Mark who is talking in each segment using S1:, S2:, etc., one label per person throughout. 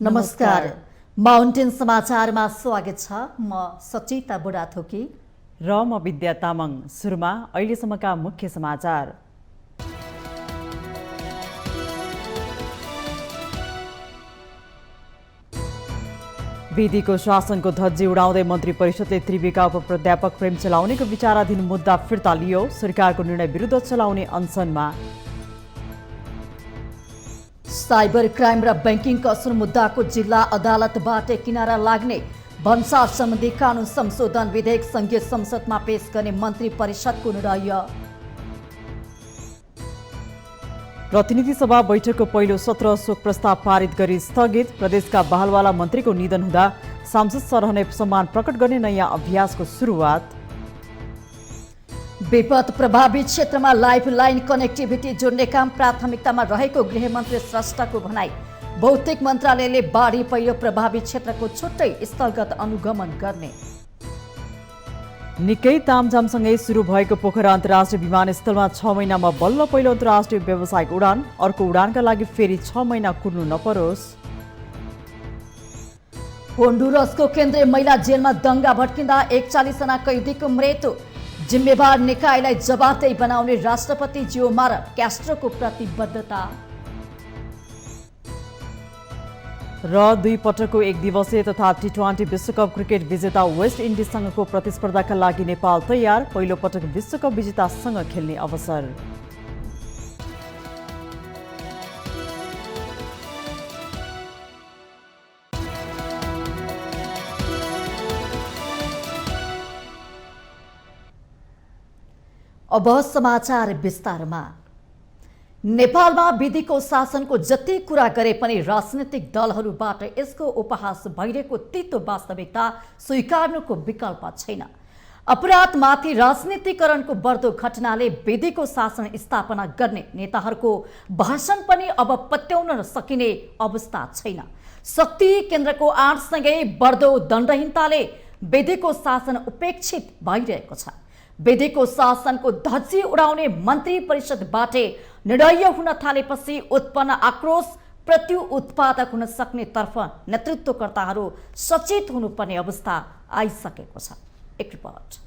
S1: नमस्कार। माउन्टेन समाचारमा स्वागत छ। म सचिता बुढाथोकी
S2: र म विद्या तामाङ। सुरुमा अहिलेसम्मका मुख्य समाचार। विधिको शासनको धज्जी उडाउँदै मन्त्री परिषदले त्रिविका उपप्राध्यापक प्रेम चलाउनेको विचाराधीन मुद्दा फिर्ता लियो। सरकारको निर्णय विरुद्ध चलाउने अनसनमा।
S1: साइबर क्राइम र बैंकिङ कसुर मुद्दाको जिल्ला अदालतबाट किनारा लाग्ने भन्सार सम्बन्धी कानून संशोधन विधेयक संघीय संसदमा पेश गर्ने मन्त्री परिषदको निर्णय।
S2: प्रतिनिधि सभा बैठकको पहिलो सत्र शोक प्रस्ताव पारित गरी स्थगित। प्रदेशका बहालवाला मन्त्रीको निधन हुँदा सांसद सरहने सम्मान प्रकट गर्ने नयाँ अभ्यासको सुरुवात।
S1: विपद प्रभावित क्षेत्रमा लाइफ लाइन कनेक्टिभिटी जोड्ने काम प्राथमिकतामा रहेको गृहमन्त्री श्रेष्ठको भनाई। भौतिक मन्त्रालयले बाढी पहिरो प्रभावित क्षेत्रको छुट्टै स्थलगत अनुगमन गर्ने।
S2: निकै तामझामसँगै सुरु भएको पोखरा अन्तर्राष्ट्रिय विमानस्थलमा 6 महिनामा बल्ल पहिलो अन्तर्राष्ट्रिय व्यावसायिक उडान। अर्को उडानका लागि फेरि 6 महिना कुर्नु नपरोस्।
S1: होन्डुरसको केन्द्रीय महिला जेलमा दङ्गा भड्किँदा 41जना कैदीको मृत्यु। जिम्मेवार निकायलाई जवाफदेही बनाउने राष्ट्रपति जियोमार क्यास्ट्रोको प्रतिबद्धता।
S2: र 2 पटकको एक दिवसीय तथा T20 विश्वकप क्रिकेट विजेता वेस्ट इन्डिजसँगको प्रतिस्पर्धाका लागि नेपाल तयार। पहिलो पटक विश्वकप विजेतासँग खेल्ने अवसर।
S1: अब समाचार विस्तारमा। नेपालमा विधिको शासनको जति कुरा गरे पनि राजनीतिक दलहरूबाट यसको उपहास भइरहेको तीतो वास्तविकता स्वीकार्नुको विकल्प छैन। अपराधमाथि राजनीतिकरणको बढ्दो घटनाले विधिको शासन स्थापना गर्ने नेताहरूको भाषण पनि अब पत्याउन सकिने अवस्था छैन। शक्ति केन्द्रको आडसँगै बढ्दो दण्डहीनताले विधिको शासन उपेक्षित भइरहेको छ। विधिको शासनको धज्जी उडाउने मन्त्री परिषदबाट निर्णय हुन थालेपछि उत्पन्न आक्रोश प्रत्युत्पादक हुन सक्ने तर्फ नेतृत्वकर्ताहरू सचेत हुनुपर्ने अवस्था आइसकेको छ। एक रिपोर्ट।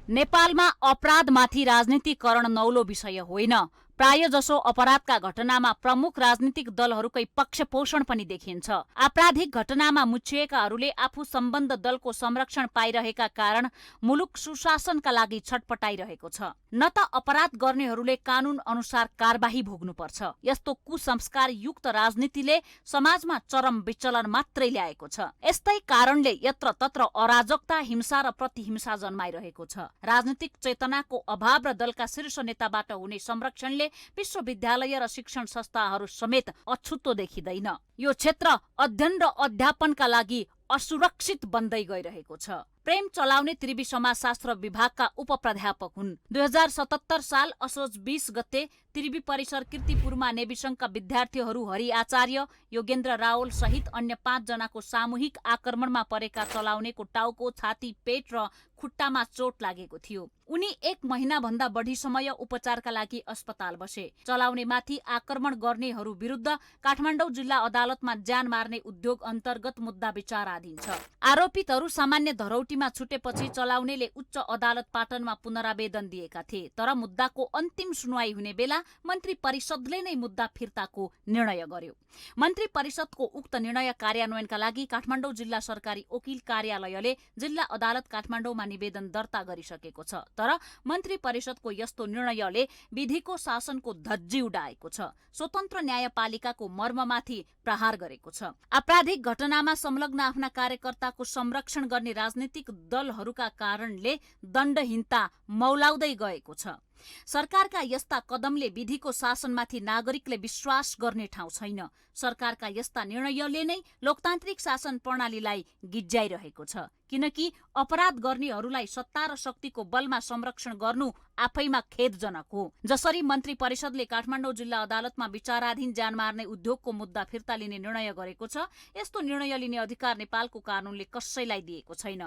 S3: नेपालमा अपराधमाथि राजनीतिकरण नौलो विषय होइन। प्रायजसो अपराधका घटनामा प्रमुख राजनीतिक दलहरूकै पक्षपोषण पनि देखिन्छ। आपराधिक घटनामा मुछिएकाहरूले आफू सम्बन्ध दलको संरक्षण पाइरहेका कारण मुलुक सुशासनका लागि छटपटाइरहेको छ। न त अपराध गर्नेहरूले कानून अनुसार कारबाही भोग्नुपर्छ। यस्तो कुसंस्कार युक्त राजनीतिले समाजमा चरम विचलन मात्रै ल्याएको छ। यस्तै कारणले यत्रतत्र अराजकता, हिंसा र प्रतिहिंसा जन्माइरहेको छ। राजनीतिक चेतनाको अभाव र दलका शीर्ष नेताबाट हुने संरक्षणले विश्वविद्यालय र शिक्षण संस्थाहरू समेत अछुतो देखिँदैन। यो क्षेत्र अध्ययन र अध्यापनका लागि असुरक्षित बन्दै गइरहेको छ। प्रेम चलाउने त्रिवी समाजशास्त्र विभागका उपप्राध्यापक हुन्। 2077 साल असोज 20 गते त्रिवी परिसर कीर्तिपुरमा नेविसङ्घका विद्यार्थीहरू हरि आचार्य, योगेन्द्र रावल सहित अन्य 5 जनाको सामूहिक आक्रमणमा परेका चलाउनेको टाउको, छाती, पेट र खुट्टामा चोट लागेको थियो। उनी 1 महिनाभन्दा बढी समय उपचारका लागि अस्पताल बसे। चलाउनेमाथि आक्रमण गर्नेहरू विरुद्ध काठमाडौँ जिल्ला अदालतमा ज्यान मार्ने उद्योग अन्तर्गत मुद्दा विचाराधीन छ। आरोपितहरू सामान्य धरौटीमा छुटेपछि चलाउनेले उच्च अदालत पाटनमा पुनरावेदन दिएका थिए। तर मुद्दाको अन्तिम सुनवाई हुने बेला मन्त्री परिषदले नै मुद्दा फिर्ताको निर्णय गर्यो। मन्त्री परिषदको उक्त निर्णय कार्यान्वयनका लागि काठमाडौँ जिल्ला सरकारी वकिल कार्यालयले जिल्ला अदालत काठमाडौँमा निवेदन दर्ता गरिसकेको छ। तर मन्त्री परिषदको यस्तो निर्णयले विधिको शासनको धज्जी उडाएको छ। स्वतन्त्र न्यायपालिकाको मर्ममाथि प्रहार गरेको छ। आपराधिक घटनामा संलग्न आफ्ना कार्यकर्ताको संरक्षण गर्ने राजनीतिक दलहरूका कारणले दण्डहीनता मौलाउँदै गएको छ। सरकारका यस्ता कदमले विधिको शासनमाथि नागरिकले विश्वास गर्ने ठाउँ छैन। सरकारका यस्ता निर्णयले नै लोकतान्त्रिक शासन प्रणालीलाई गिज्याइरहेको छ। किनकि अपराध गर्नेहरूलाई सत्ता र शक्तिको बलमा संरक्षण गर्नु आफैमा खेदजनक हो। जसरी मन्त्री परिषदले काठमाडौँ जिल्ला अदालतमा विचाराधीन ज्यान मार्ने उद्योगको मुद्दा फिर्ता लिने निर्णय गरेको छ, यस्तो निर्णय लिने अधिकार नेपालको कानूनले कसैलाई दिएको छैन।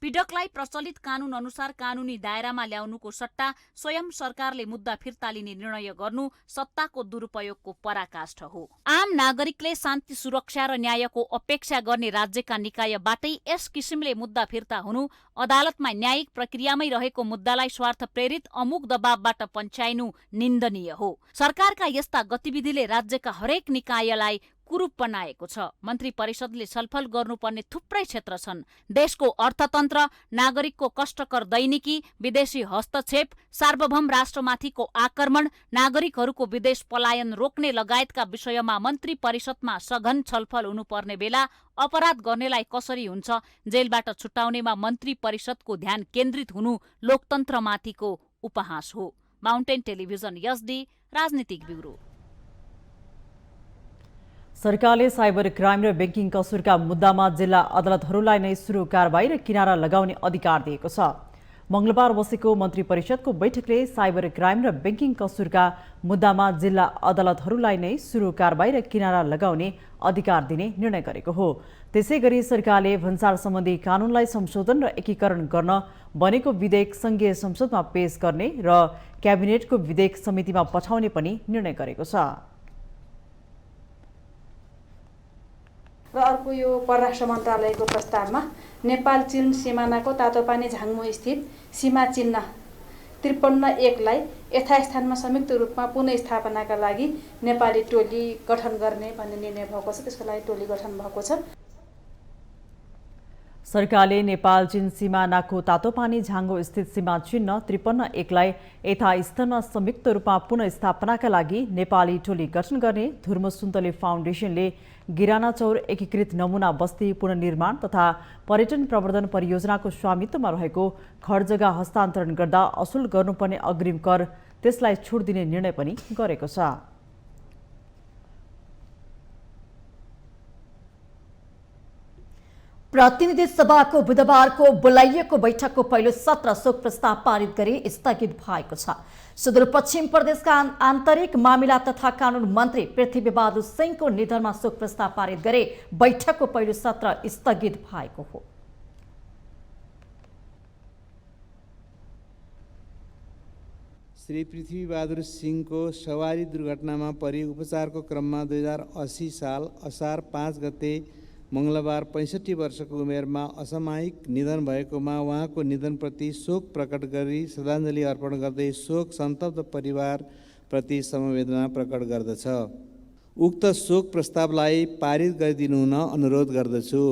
S3: पीडकलाई प्रचलित कानून अनुसार कानूनी दायरामा ल्याउनुको सट्टा स्वयं सरकारले मुद्दा फिर्ता लिने निर्णय गर्नु सत्ताको दुरुपयोगको पराकाष्ठ हो। आम नागरिकले शान्ति सुरक्षा र न्यायको अपेक्षा गर्ने राज्यका निकायबाटै यस किसिमले मुद्दा फिर्ता हुनु, अदालतमा न्यायिक प्रक्रियामै रहेको मुद्दालाई स्वार्थ प्रेरित अमुक दबावबाट पन्छाइनु निन्दनीय हो। सरकारका यस्ता गतिविधिले राज्यका हरेक निकायलाई कुरूप बनाएको छ। मन्त्री परिषदले छलफल गर्नुपर्ने थुप्रै क्षेत्र छन्। देशको अर्थतन्त्र, नागरिकको कष्टकर दैनिकी, विदेशी हस्तक्षेप, सार्वभौम राष्ट्रमाथिको आक्रमण, नागरिकहरूको विदेश पलायन रोक्ने लगायतका विषयमा मन्त्री परिषदमा सघन छलफल हुनुपर्ने बेला अपराध गर्नेलाई कसरी हुन्छ जेलबाट छुटाउनेमा मन्त्री परिषदको ध्यान केन्द्रित हुनु लोकतन्त्रमाथिको उपहास हो। माउन्टेन टेलिभिजन यसडी राजनीतिक ब्युरो।
S2: सरकारले साइबर क्राइम र ब्याङ्किङ कसुरका मुद्दामा जिल्ला अदालतहरूलाई नै सुरु कारबाही र किनारा लगाउने अधिकार दिएको छ। मंगलबार बसेको मन्त्री परिषदको बैठकले साइबर क्राइम र ब्याङ्किङ कसुरका मुद्दामा जिल्ला अदालतहरूलाई नै सुरु कारबाही र किनारा लगाउने अधिकार दिने निर्णय गरेको हो। त्यसैगरी सरकारले भन्सार सम्बन्धी कानूनलाई संशोधन र एकीकरण गर्न बनेको विधेयक संघीय संसदमा पेश गर्ने र क्याबिनेटको विधेयक समितिमा पठाउने पनि निर्णय गरेको छ।
S4: र अर्को यो परराष्ट्र मन्त्रालयको प्रस्तावमा नेपाल चीन सीमानाको तातोपानी झाङमो स्थित सीमा चिन्ह 53(1) लाई यथास्थानमा संयुक्त रूपमा पुनःस्थापनाका लागि नेपाली टोली गठन गर्ने भन्ने निर्णय भएको छ। त्यसको लागि टोली गठन भएको छ।
S2: सरकारले नेपाल चीन सीमानाको तातोपानी झाङ्गो स्थित सीमा चिन्ह 53(1) लाई यथास्थानमा संयुक्त रूपमा पुनःस्थापनाका लागि नेपाली टोली गठन गर्ने धुर्म सुन्तले फाउन्डेसनले गिराना चौर एकीकृत नमुना बस्ती पुनर्निर्माण तथा पर्यटन प्रवर्धन परियोजनाको स्वामित्वमा रहेको घर जग्गा हस्तान्तरण गर्दा असुल गर्नुपर्ने अग्रिम कर त्यसलाई छुट दिने निर्णय पनि गरेको छ।
S1: प्रतिनिधि सभाको बुधबारको बोलाइएको बैठकको पहिलो सत्र शोक प्रस्ताव पारित गरी स्थगित भएको छ। सुदूरपश्चिम प्रदेशका आन्तरिक मामिला तथा कानून मन्त्री पृथ्वीबहादुर सिंहको निधनमा शोक प्रस्ताव पारित गरी बैठकको पहिलो सत्र स्थगित भएको हो।
S5: श्री पृथ्वीबहादुर सिंहको सवारी दुर्घटनामा परि उपचारको क्रममा 2080 साल असार 5 गते मंगलबार 65 वर्षको उमेरमा असामयिक निधन भएकोमा उहाँको निधनप्रति शोक प्रकट गरी श्रद्धाञ्जली अर्पण गर्दै शोक सन्तप्त परिवारप्रति समवेदना प्रकट गर्दछ। उक्त शोक प्रस्तावलाई पारित गरिदिनु हुन अनुरोध गर्दछु।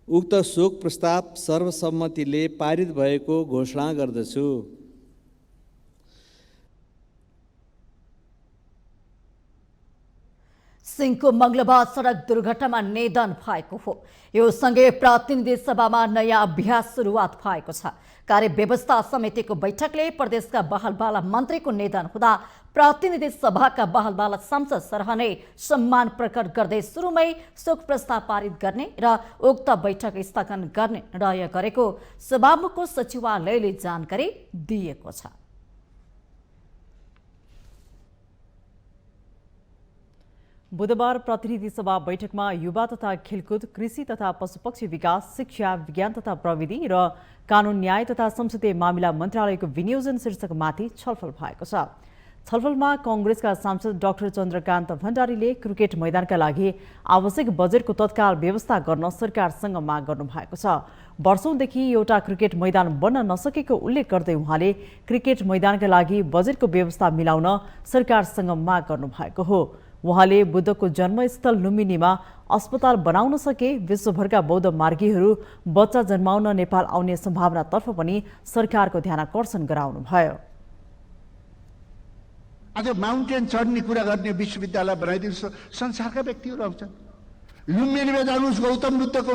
S5: उक्त शोक प्रस्ताव सर्वसम्मतिले पारित भएको घोषणा गर्दछु।
S1: सिंहको मंगलबार सडक दुर्घटनामा निधन भएको हो। यो सँगै प्रतिनिधि सभामा नयाँ अभ्यास सुरुवात भएको छ। कार्य व्यवस्था समितिको बैठकले प्रदेशका बालबाला मन्त्रीको निधन हुँदा प्रतिनिधि सभाका बालबाला सांसद सरहने सम्मान प्रकट गर्दै सुरुमै शोक प्रस्ताव पारित गर्ने र उक्त बैठक स्थगन गर्ने निर्णय गरेको सभामुखको सचिवालयले जानकारी दिएको छ।
S2: बुधबार प्रतिनिधि सभा बैठकमा युवा तथा खेलकुद, कृषि तथा पशुपक्षी विकास, शिक्षा, विज्ञान तथा प्रविधि र कानून न्याय तथा संसदीय मामिला मन्त्रालयको विनियोजन शीर्षकमाथि छलफल भएको छ। छलफलमा कांग्रेसका सांसद डाक्टर चन्द्रकान्त भण्डारीले क्रिकेट मैदानका लागि आवश्यक बजेटको तत्काल व्यवस्था गर्न सरकारसँग माग गर्नु भएको छ। वर्षौंदेखि एउटा क्रिकेट मैदान बन्न नसकेको उल्लेख गर्दै उहाँले क्रिकेट मैदानका लागि बजेटको व्यवस्था मिलाउन सरकारसँग माग गर्नु भएको हो। उहाँले बुद्धको जन्मस्थल लुम्बिनीमा अस्पताल बनाउन सके विश्वभरका बौद्ध मार्गीहरू बच्चा जन्माउन नेपाल आउने सम्भावनातर्फ पनि सरकारको ध्यानाकर्षण गराउनुभयो।
S6: आज माउन्टेन चढ्ने कुरा गर्ने विश्वविद्यालय बनाइदिनुहोस्, संसारका व्यक्तिहरू आउँछन्। लुम्बिनीमा जानुहोस्, गौतम बुद्धको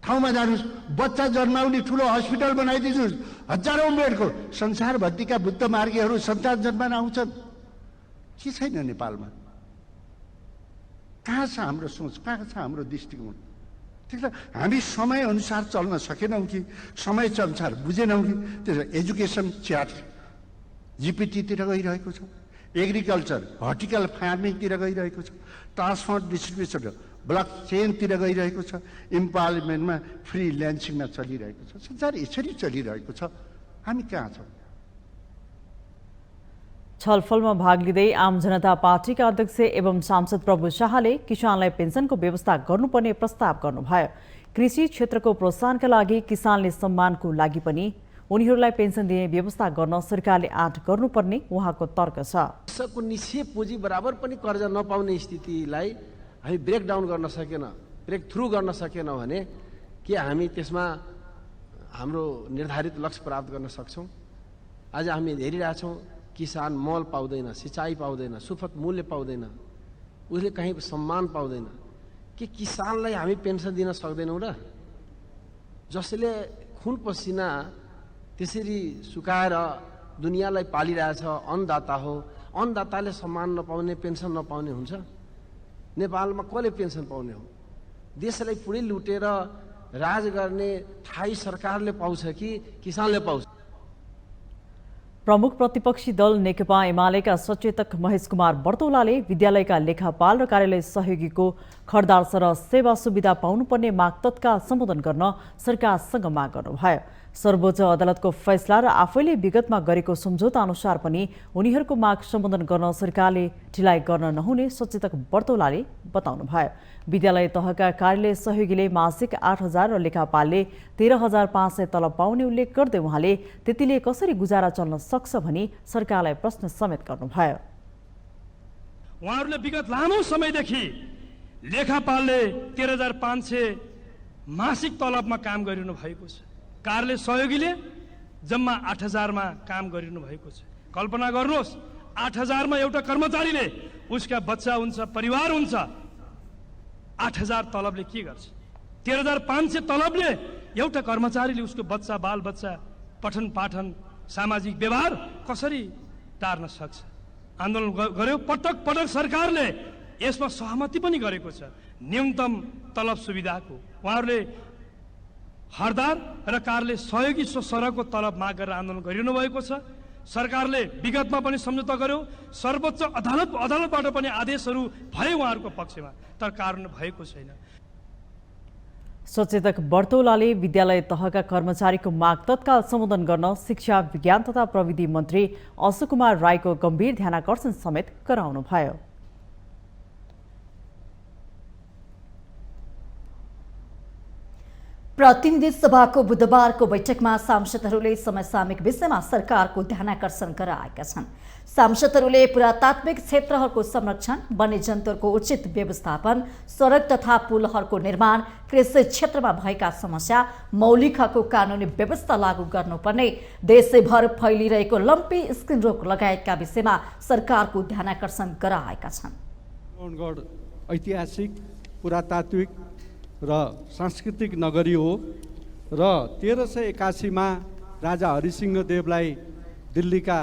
S6: ठाउँमा जानुहोस्, बच्चा जन्माउने ठुलो हस्पिटल बनाइदिनुहोस्, हजारौं बेडको। संसारभरिका बुद्ध मार्गीहरू सन्तान जन्मान आउँछन्। के छैन नेपालमा? कहाँ छ हाम्रो सोच, कहाँ छ हाम्रो दृष्टिकोण? ठिक छ, हामी समय अनुसार चल्न सकेनौँ कि समय अनुसार बुझेनौँ कि त्यसो एजुकेसन च्याट जीपीटीतिर गइरहेको छ, एग्रिकल्चर हर्टिकल फार्मिङतिर गइरहेको छ, ट्रान्सपोर्ट डिस्ट्रिब्युसन ब्लक चेनतिर गइरहेको छ, इम्प्लोइमेन्टमा फ्रिल्यान्सिङमा चलिरहेको छ। संसार यसरी चलिरहेको छ, हामी कहाँ छौँ?
S2: छलफलमा भाग लिँदै आम जनता पार्टीका अध्यक्ष एवं सांसद प्रभु शाहले किसानलाई पेन्सनको व्यवस्था गर्नुपर्ने प्रस्ताव गर्नुभयो। कृषि क्षेत्रको प्रोत्साहनका लागि किसानले सम्मानको लागि पनि उनीहरूलाई पेन्सन दिने व्यवस्था गर्न सरकारले आँट गर्नुपर्ने उहाँको तर्क छ।
S7: कृषकको निश्चय पुँजी बराबर पनि कर्जा नपाउने स्थितिलाई हामी ब्रेक डाउन गर्न सकेन, ब्रेक थ्रु गर्न सकेन भने के हामी त्यसमा हाम्रो निर्धारित लक्ष्य प्राप्त गर्न सक्छौँ? आज हामी हेरिरहेछौँ किसान मल पाउँदैन, सिँचाइ पाउँदैन, सुपथ मूल्य पाउँदैन, उसले कहीँ सम्मान पाउँदैन। के किसानलाई हामी पेन्सन दिन सक्दैनौँ र? जसले खुन पसिना त्यसरी सुकाएर दुनियाँलाई पालिरहेछ, अन्नदाता हो, अन्नदाताले सम्मान नपाउने, पेन्सन नपाउने हुन्छ? नेपालमा कसले पेन्सन पाउने हो? देशलाई पुरै लुटेर राज गर्ने थाई सरकारले पाउँछ कि किसानले पाउँछ?
S2: प्रमुख प्रतिपक्षी दल नेकपा एमालेका सचेतक महेश कुमार बर्तौलाले विद्यालयका लेखापाल र कार्यालय सहयोगीको खरदार सरह सेवा सुविधा पाउनुपर्ने माग तत्काल सम्बोधन गर्न सरकारसँग माग गर्नुभयो। सर्वोच्च अदालतको फैसला र आफैले विगतमा गरेको सम्झौता अनुसार पनि उनीहरूको माग सम्बोधन गर्न सरकारले ढिलाइ गर्न नहुने सचेतक बर्तौलाले बताउनुभयो। विद्यालय तहका कार्यालय सहयोगीले मासिक 8,000 र लेखापालले 13,500 तलब पाउने उल्लेख गर्दै उहाँले त्यतिले कसरी गुजारा चल्न सक्छ भनी सरकारलाई प्रश्न समेत गर्नुभयो।
S8: उहाँहरूले विगत लामो समयदेखि लेखापालले 13,500 मासिक तलबमा काम गरिनु भएको छ, कार्यालय सहयोगीले जम्मा 8,000 मा काम गरिनु भएको छ। कल्पना गर्नुहोस्, 8,000 मा एउटा कर्मचारीले उसका बच्चा हुन्छ, परिवार हुन्छ, 8,000 तलबले के गर्छ? 13,500 तलबले एउटा कर्मचारीले उसको बच्चा बाल बच्चा पठन पाठन सामाजिक व्यवहार कसरी टार्न सक्छ? आन्दोलन गर्यो, पटक पटक सरकारले यसमा सहमति पनि गरेको छ न्यूनतम तलब सुविधाको। उहाँहरूले हरदार र कार्यालय सहयोगी सरहको तलब माग गरेर आन्दोलन गरिरहनु भएको छ। सरकारले विगतमा पनि सम्झौता गर्यो, सर्वोच्च अदालतबाट पनि आदेशहरू भए उहाँहरूको पक्षमा, तर कार्यान्वयन भएको छैन।
S2: सचेतक बर्तौलाले विद्यालय तहका कर्मचारीको माग तत्काल सम्बोधन गर्न शिक्षा विज्ञान तथा प्रविधि मन्त्री अशोक कुमार राईको गम्भीर ध्यानाकर्षण समेत गराउनुभयो।
S1: प्रतिनिधि सभाको बुधबारको बैठकमा सांसदहरूले समसामयिक विषयमा सरकारको ध्यानाकर्षण गराएका छन्। सांसदहरूले पुरातात्विक क्षेत्रहरूको संरक्षण, वन्यजन्तुहरूको उचित व्यवस्थापन, सडक तथा पुलहरूको निर्माण, कृषि क्षेत्रमा भएका समस्या, मौलिक हकको कानुनी व्यवस्था लागू गर्नुपर्ने, देशभर फैलिरहेको लम्पी स्किन रोग लगायतका विषयमा सरकारको ध्यानाकर्षण गराएका छन्।
S9: ऐतिहासिक, पुरातात्विक र सांस्कृतिक नगरी हो र 1381 मा राजा हरिसिंहदेवलाई दिल्लीका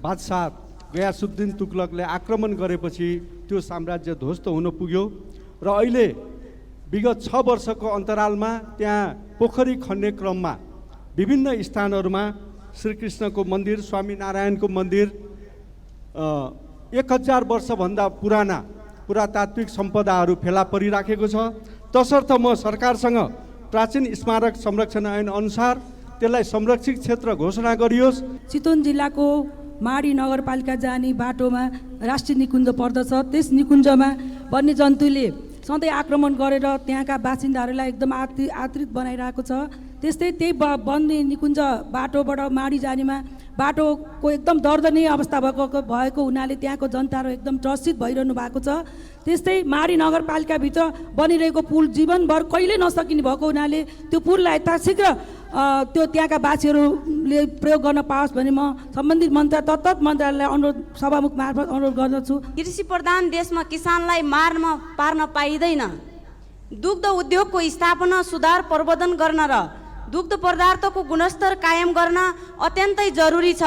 S9: बादशाह गयासुद्दिन तुगलकले आक्रमण गरेपछि त्यो साम्राज्य ध्वस्त हुन पुग्यो र अहिले विगत 6 वर्षको अन्तरालमा त्यहाँ पोखरी खन्ने क्रममा विभिन्न स्थानहरूमा श्रीकृष्णको मन्दिर, स्वामीनारायणको मन्दिर, 1000 वर्षभन्दा पुराना पुरातात्विक सम्पदाहरू फेला परिराखेको छ। तसर्थ म सरकारसँग प्राचीन स्मारक संरक्षण ऐन अनुसार त्यसलाई संरक्षित क्षेत्र घोषणा गरियोस्।
S10: चितवन जिल्लाको माडी नगरपालिका जाने बाटोमा राष्ट्रिय निकुञ्ज पर्दछ। त्यस निकुञ्जमा वन्यजन्तुले सधैँ आक्रमण गरेर त्यहाँका बासिन्दाहरूलाई एकदम आतृत बनाइरहेको छ। त्यस्तै त्यही वन्य निकुञ्ज बाटोबाट माडी जानेमा बाटोको एकदम दर्दनीय अवस्था भएको हुनाले त्यहाँको जनताहरू एकदम त्रसित भइरहनु भएको छ। त्यस्तै माडी नगरपालिकाभित्र बनिरहेको पुल जीवनभर कहिले नसकिने भएको हुनाले त्यो पुललाई यथाशीघ्र त्यो त्यहाँका वासीहरूले प्रयोग गर्न पाओस् भने म सम्बन्धित तत्त मन्त्रालयलाई अनुरोध सभामुख मार्फत अनुरोध गर्दछु।
S11: कृषि प्रधान देशमा किसानलाई पार्न पाइँदैन। दुग्ध उद्योगको स्थापना, सुधार, प्रवर्धन गर्न र दुग्ध पदार्थको गुणस्तर कायम गर्न अत्यन्तै जरुरी छ।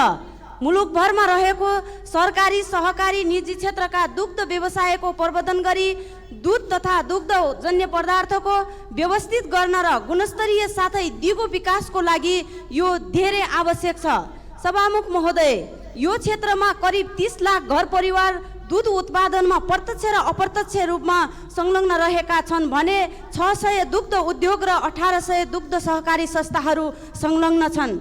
S11: मुलुकभरमा रहेको सरकारी, सहकारी, निजी क्षेत्रका दुग्ध व्यवसायको प्रवर्धन गरी दूध तथा दुग्धजन्य पदार्थको व्यवस्थित गर्न र गुणस्तरीय साथै दिगो विकासको लागि यो धेरै आवश्यक छ। सभामुख महोदय, यो क्षेत्रमा करिब 30 लाख घर परिवार दुध उत्पादनमा प्रत्यक्ष र अप्रत्यक्ष रूपमा संलग्न रहेका छन् भने 600 दुग्ध उद्योग र 1800 दुग्ध सहकारी संस्थाहरू संलग्न छन्।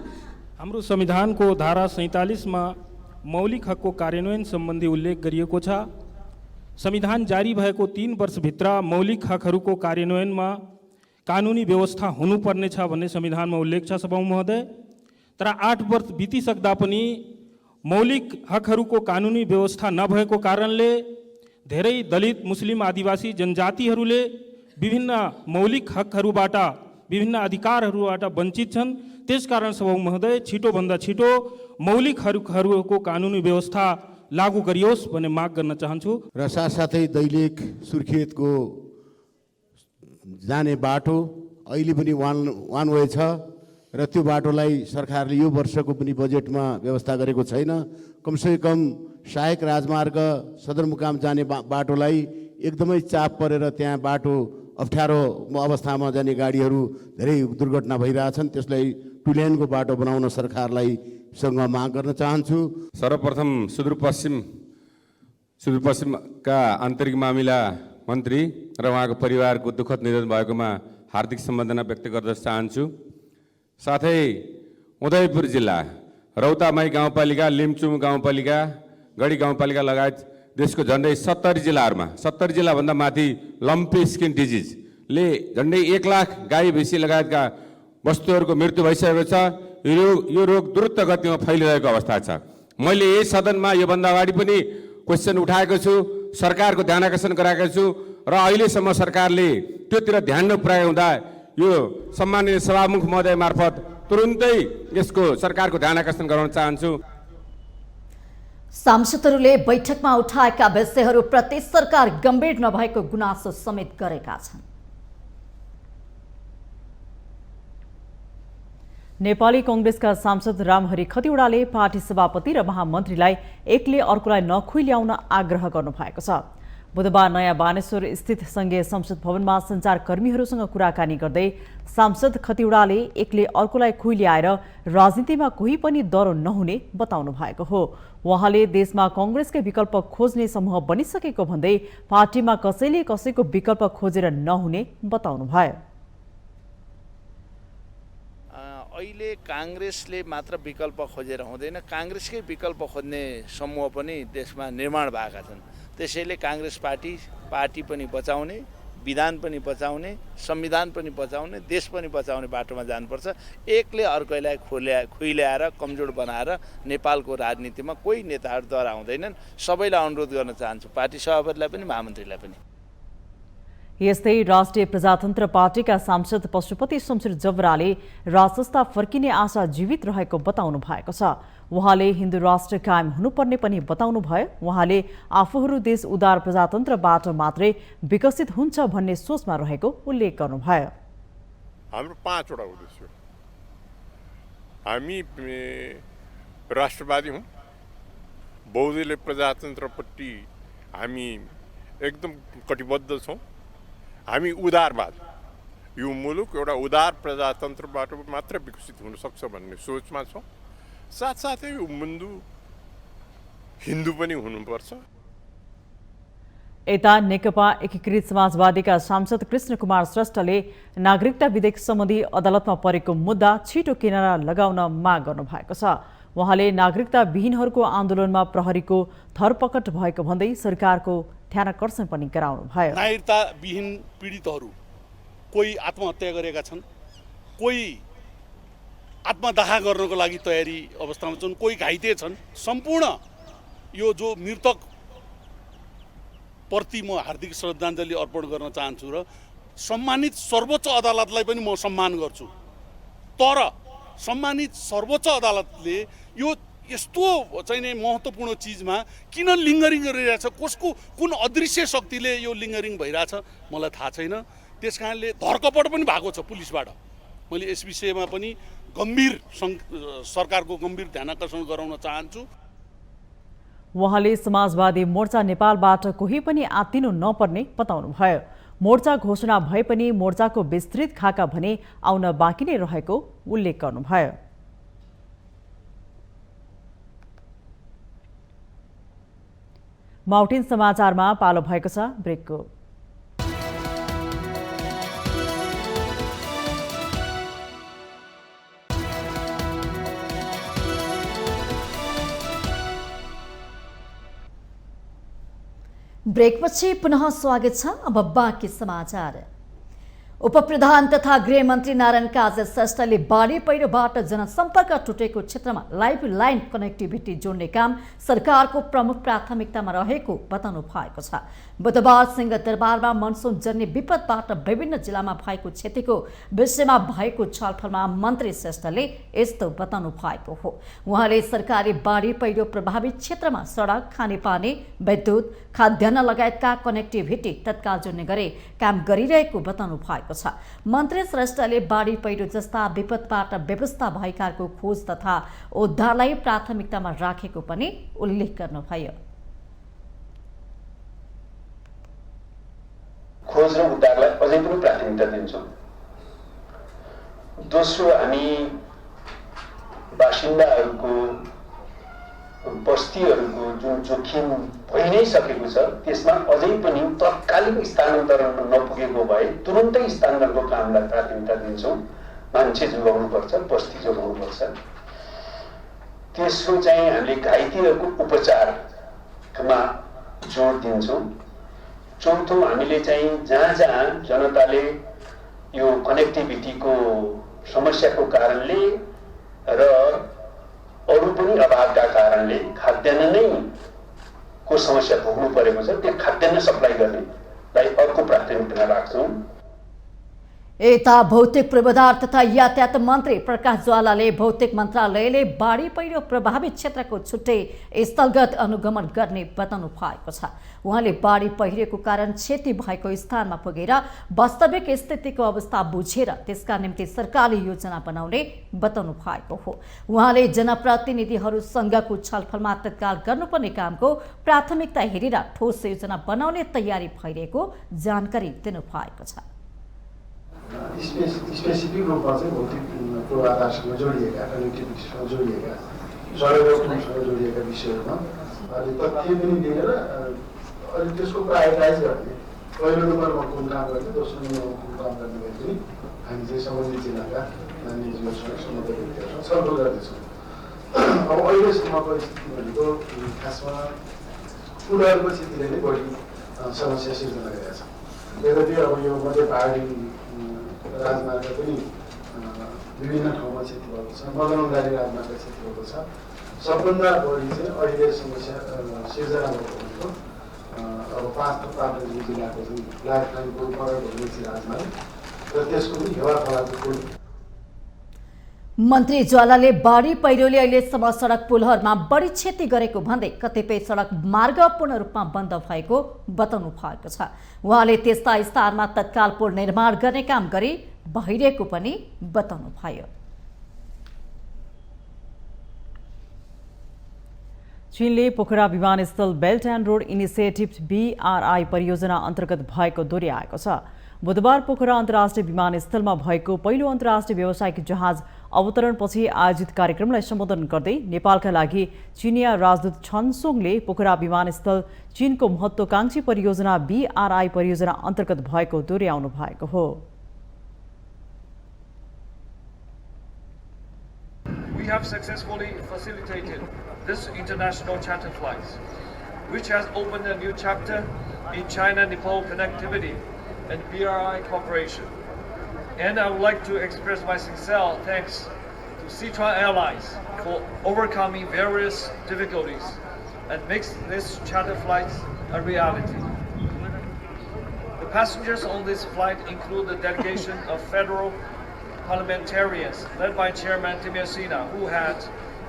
S8: हाम्रो संविधानको धारा 47 मा मौलिक हकको कार्यान्वयन सम्बन्धी उल्लेख गरिएको छ। संविधान जारी भएको 3 वर्षभित्र मौलिक हकहरूको कार्यान्वयनमा कानुनी व्यवस्था हुनुपर्नेछ भन्ने संविधानमा उल्लेख छ सभामुख महोदय। तर 8 वर्ष बितिसक्दा पनि मौलिक हकहरूको कानुनी व्यवस्था नभएको कारणले धेरै दलित, मुस्लिम, आदिवासी जनजातिहरूले विभिन्न मौलिक हकहरूबाट, विभिन्न अधिकारहरूबाट वञ्चित छन्। त्यसकारण सभामुख महोदय छिटोभन्दा छिटो मौलिक हकहरूको कानुनी व्यवस्था लागू गरियोस् भन्ने माग गर्न चाहन्छु।
S6: र साथसाथै दैलेख सुर्खेतको जाने बाटो अहिले पनि वान वे छ र त्यो बाटोलाई सरकारले यो वर्षको पनि बजेटमा व्यवस्था गरेको छैन। कमसेकम सहायक राजमार्ग सदरमुकाम जाने बाटोलाई एकदमै चाप परेर त्यहाँ बाटो अप्ठ्यारो अवस्थामा जाने गाडीहरू धेरै दुर्घटना भइरहेछन्। त्यसलाई टु लेनको बाटो बनाउन सरकारलाई सँग माग गर्न चाहन्छु।
S12: सर्वप्रथम सुदूरपश्चिमका आन्तरिक मामिला मन्त्री र उहाँको परिवारको दुःखद निधन भएकोमा हार्दिक सम्बन्धना व्यक्त गर्न चाहन्छु। साथै उदयपुर जिल्ला रौतामाई गाउँपालिका, लिम्चुम गाउँपालिका, गढी गाउँपालिका लगायत देशको झन्डै 70 जिल्लाहरूमा 70 जिल्लाभन्दा माथि लम्पी स्किन डिजिजले झन्डै 1 लाख गाई भैँसी लगायतका वस्तुहरूको मृत्यु भइसकेको छ। यो रोग द्रुत गतिमा फैलिरहेको अवस्था छ। मैले यही सदनमा योभन्दा अगाडि पनि क्वेसन उठाएको छु, सरकारको ध्यान आकर्षण गराएको छु र अहिलेसम्म सरकारले त्योतिर ध्यान नपुर्याए हुँदा यो सम्माननीय सभामुख महोदय मार्फत तुरुन्तै यसको सरकारको ध्यान आकर्षण गराउन चाहन्छु।
S1: सांसदहरूले बैठकमा उठाएका विषयहरूप्रति सरकार गम्भीर नभएको गुनासो समेत गरेका छन्।
S2: नेपाली कांग्रेसका सांसद रामहरि खतिवड़ाले पार्टी सभापति र महामन्त्रीलाई एकले अर्कोलाई नखुइल्याउन आग्रह गर्नुभएको छ। बुधबार नयाँ बानेश्वर स्थित संघीय संसद भवनमा सञ्चारकर्मीहरूसँग कुराकानी गर्दै सांसद खतिवड़ाले एकले अर्कोलाई खुइल्याएर राजनीतिमा कोही पनि डरो नहुने बताउनु भएको हो। उहाँले देशमा कांग्रेसकै विकल्प खोज्ने समूह बनिसकेको भन्दै पार्टीमा कसैले कसैको विकल्प खोजेर नहुने बताउनु भयो।
S13: अहिले कांग्रेसले मात्र विकल्प खोजेर हुँदैन, कांग्रेसकै विकल्प खोज्ने समूह पनि देशमा निर्माण भएका छन्। त्यसैले कांग्रेस पार्टी पनि बचाउने, विधान पनि बचाउने, संविधान पनि बचाउने, देश पनि बचाउने बाटोमा जानुपर्छ। एकले अर्कैलाई खुइल्याएर कमजोर बनाएर नेपालको राजनीतिमा कोही नेताहरूद्वारा हुँदैनन्। सबैलाई अनुरोध गर्न चाहन्छु, पार्टी सभापतिलाई पनि महामन्त्रीलाई पनि।
S2: यस्तै राष्ट्रिय प्रजातन्त्र पार्टीका सांसद पशुपति शमशेर जबराले राजसंस्था फर्किने आशा जीवित रहेको बताउनु भएको छ। उहाँले हिन्दू राष्ट्र कायम हुनुपर्ने पनि बताउनु भयो। उहाँले आफूहरू देश उदार प्रजातन्त्रबाट मात्रै विकसित हुन्छ भन्ने सोचमा रहेको उल्लेख गर्नुभयो।
S14: हाम्रो 5 वटा उद्देश्य, हामी राष्ट्रवादी हौं, बहुदलीय प्रजातन्त्रप्रति हामी एकदम कटिबद्ध छौं। हामी उदारवाद, यो मुलुक एउटा उदार प्रजातन्त्रबाट मात्र विकसित हुन सक्छ भन्ने सोचमा छौं। साथसाथै यो मुलुक हिन्दू पनि हुनुपर्छ।
S2: यता नेकपा एकीकृत समाजवादीका सांसद कृष्ण कुमार श्रेष्ठले नागरिकता विधेयक सम्बन्धी अदालतमा परेको मुद्दा छिटो किनारा लगाउन माग गर्नु भएको छ। उहाँले नागरिकता विहीनहरूको आन्दोलनमा प्रहरीको धरपकड भएको भन्दै सरकारको ध्यानाकर्षण पनि गराउनु भयो।
S15: नागरिकता विहीन पीडितहरू कोही आत्महत्या गरेका छन्, कोही आत्मदाह गर्नको लागि तयारी अवस्थामा छन्, कोही घाइते छन्। सम्पूर्ण यो जो मृतक प्रति म हार्दिक श्रद्धाञ्जली अर्पण गर्न चाहन्छु र सम्मानित सर्वोच्च अदालतलाई पनि म सम्मान गर्छु। तर सम्मानित सर्वोच्च अदालतले यो यस्तो चाहिँ नि महत्त्वपूर्ण चिजमा किन लिङ्गरिङ गरिरहेछ, कसको कुन अदृश्य शक्तिले यो लिङ्गरिङ भइरहेछ मलाई थाहा छैन। त्यस कारणले धरकपड पनि भएको छ पुलिसबाट। मैले यस विषयमा पनि गम्भीर सरकारको गम्भीर ध्यानाकर्षण गराउन चाहन्छु।
S2: उहाँले समाजवादी मोर्चा नेपालबाट कोही पनि आत्तिनु नपर्ने बताउनु भयो। मोर्चा घोषणा भए पनि मोर्चाको विस्तृत खाका भने आउन बाँकी नै रहेको उल्लेख गर्नुभयो। माउन्टेन समाचारमा पालो भएको छ ब्रेकको।
S1: ब्रेकपछि पुनः स्वागत छ। अब बाँकी समाचार। उपप्रधान तथा गृहमन्त्री नारायण काजी श्रेष्ठले बाढी पहिरोबाट जनसम्पर्क टुटेको क्षेत्रमा लाइफ लाइन कनेक्टिभिटी जोड्ने काम सरकारको प्रमुख प्राथमिकतामा रहेको बताउनु भएको छ। बुधबार सिंहदरबारमा मनसुन जन्य विपदबाट विभिन्न जिल्लामा भएको क्षतिको विषयमा भएको छलफलमा मन्त्री श्रेष्ठले यस्तो बताउनु भएको हो। उहाँले सरकारले बाढी पहिरो प्रभावित क्षेत्रमा सडक, खानेपानी, विद्युत, खाद्यान्न लगायतका कनेक्टिभिटी तत्काल जोड्ने गरी काम गरिरहेको बताउनु भएको छ। मन्त्री श्रेष्ठले बाढी पहिरो जस्ता विपदबाट व्यवस्था भएकाहरूको खोज तथा उद्धारलाई प्राथमिकतामा राखेको पनि उल्लेख गर्नुभयो।
S16: खोज र उद्धारलाई अझै पनि प्राथमिकता दिन्छौँ। दोस्रो, हामी बासिन्दाहरूको बस्तीहरूको जुन जोखिम भइ नै सकेको छ त्यसमा अझै पनि तत्कालीन स्थानान्तरण नपुगेको भए तुरुन्तै स्थानान्तरणको कामलाई प्राथमिकता दिन्छौँ। मान्छे जोगाउनुपर्छ, बस्ती जोगाउनुपर्छ। तेस्रो चाहिँ हामीले घाइतेहरूको उपचारमा जोड दिन्छौँ। चौथो, हामीले चाहिँ जहाँ जहाँ जनताले यो कनेक्टिभिटीको समस्याको कारणले र अरू पनि अभावका कारणले खाद्यान्न नै को समस्या भोग्नु परेको छ, त्यो खाद्यान्न सप्लाई गर्नेलाई अर्को प्राथमिकता राख्छौँ।
S1: यता भौतिक पूर्वाधार तथा यातायात मन्त्री प्रकाश ज्वालाले भौतिक मन्त्रालयले बाढी पहिरो प्रभावित क्षेत्रको छुट्टै स्थलगत अनुगमन गर्ने बताउनु भएको छ। उहाँले बाढी पहिरोको कारण क्षति भएको स्थानमा पुगेर वास्तविक स्थितिको अवस्था बुझेर त्यसका निम्ति सरकारले योजना बनाउने बताउनु भएको हो। उहाँले जनप्रतिनिधिहरूसँगको छलफलमा तत्काल गर्नुपर्ने कामको प्राथमिकता हेरेर ठोस योजना बनाउने तयारी भइरहेको जानकारी दिनुभएको छ।
S17: स्पेसिफिक रूपमा चाहिँ भौतिक पूर्वाधारसँग जोडिएका, कनेक्टिभिटीसँग जोडिएका, सडकसँग जोडिएका विषयहरूमा अहिले तथ्य पनि दिएर अहिले त्यसको प्रायोरिटाइज गर्ने, पहिलो नम्बरमा कुन काम गर्ने, दोस्रो नम्बरमा कुन काम गर्ने गरी पनि हामी चाहिँ सम्बन्धित जिल्लाका मानिसहरूसँग सम्बन्धित व्यक्तिहरूसँग छलफल गर्दैछौँ। अब अहिलेसम्मको स्थिति भनेको खासमा पुलहरूको क्षेत्रले नै बढी समस्या सिर्जना गरेका छ। यद्यपि अब यो मध्य पहाडी राजमार्ग पनि विभिन्न ठाउँमा क्षति भएको छ, मदनौँदारी राजमार्ग क्षति भएको छ। सबभन्दा बढी चाहिँ अहिले समस्या सिर्जना भएको भनेको अब 5 जिल्लाको चाहिँ लाइफलाइनको परगोमेची राजमार्ग र त्यसको पनि हेवा खोलाको पुल।
S1: मन्त्री ज्वालाले बाढी पहिरोले अहिलेसम्म सडक पुलहरूमा बढी क्षति गरेको भन्दै कतिपय सडक मार्ग पूर्ण रूपमा बन्द भएको बताउनु भएको छ। उहाँले त्यस्ता स्थानमा तत्काल पुल निर्माण गर्ने काम गरी भइरहेको पनि बताउनु भयो।
S2: चीनले पोखरा विमानस्थल belt and road initiative BRI परियोजना अन्तर्गत भएको दोहोर्याएको छ। बुधबार पोखरा अन्तर्राष्ट्रिय विमानस्थलमा भएको पहिलो अन्तर्राष्ट्रिय व्यावसायिक जहाज अवतरणपछि आयोजित कार्यक्रमलाई सम्बोधन गर्दै नेपालका लागि चिनिया राजदूत छन सोङले पोखरा विमानस्थल चीनको महत्त्वाकांक्षी परियोजना BRI परियोजना अन्तर्गत भएको दोहोर्याउनु भएको हो।
S18: We have successfully facilitated this international charter flights, which has opened a new chapter in China-Nepal connectivity and BRI cooperation. And I would like to express my sincere thanks to Sichuan Airlines for overcoming various difficulties and makes this charter flights a reality. The passengers on this flight include the delegation of federal parliamentarians led by Chairman Tim Yasina, who had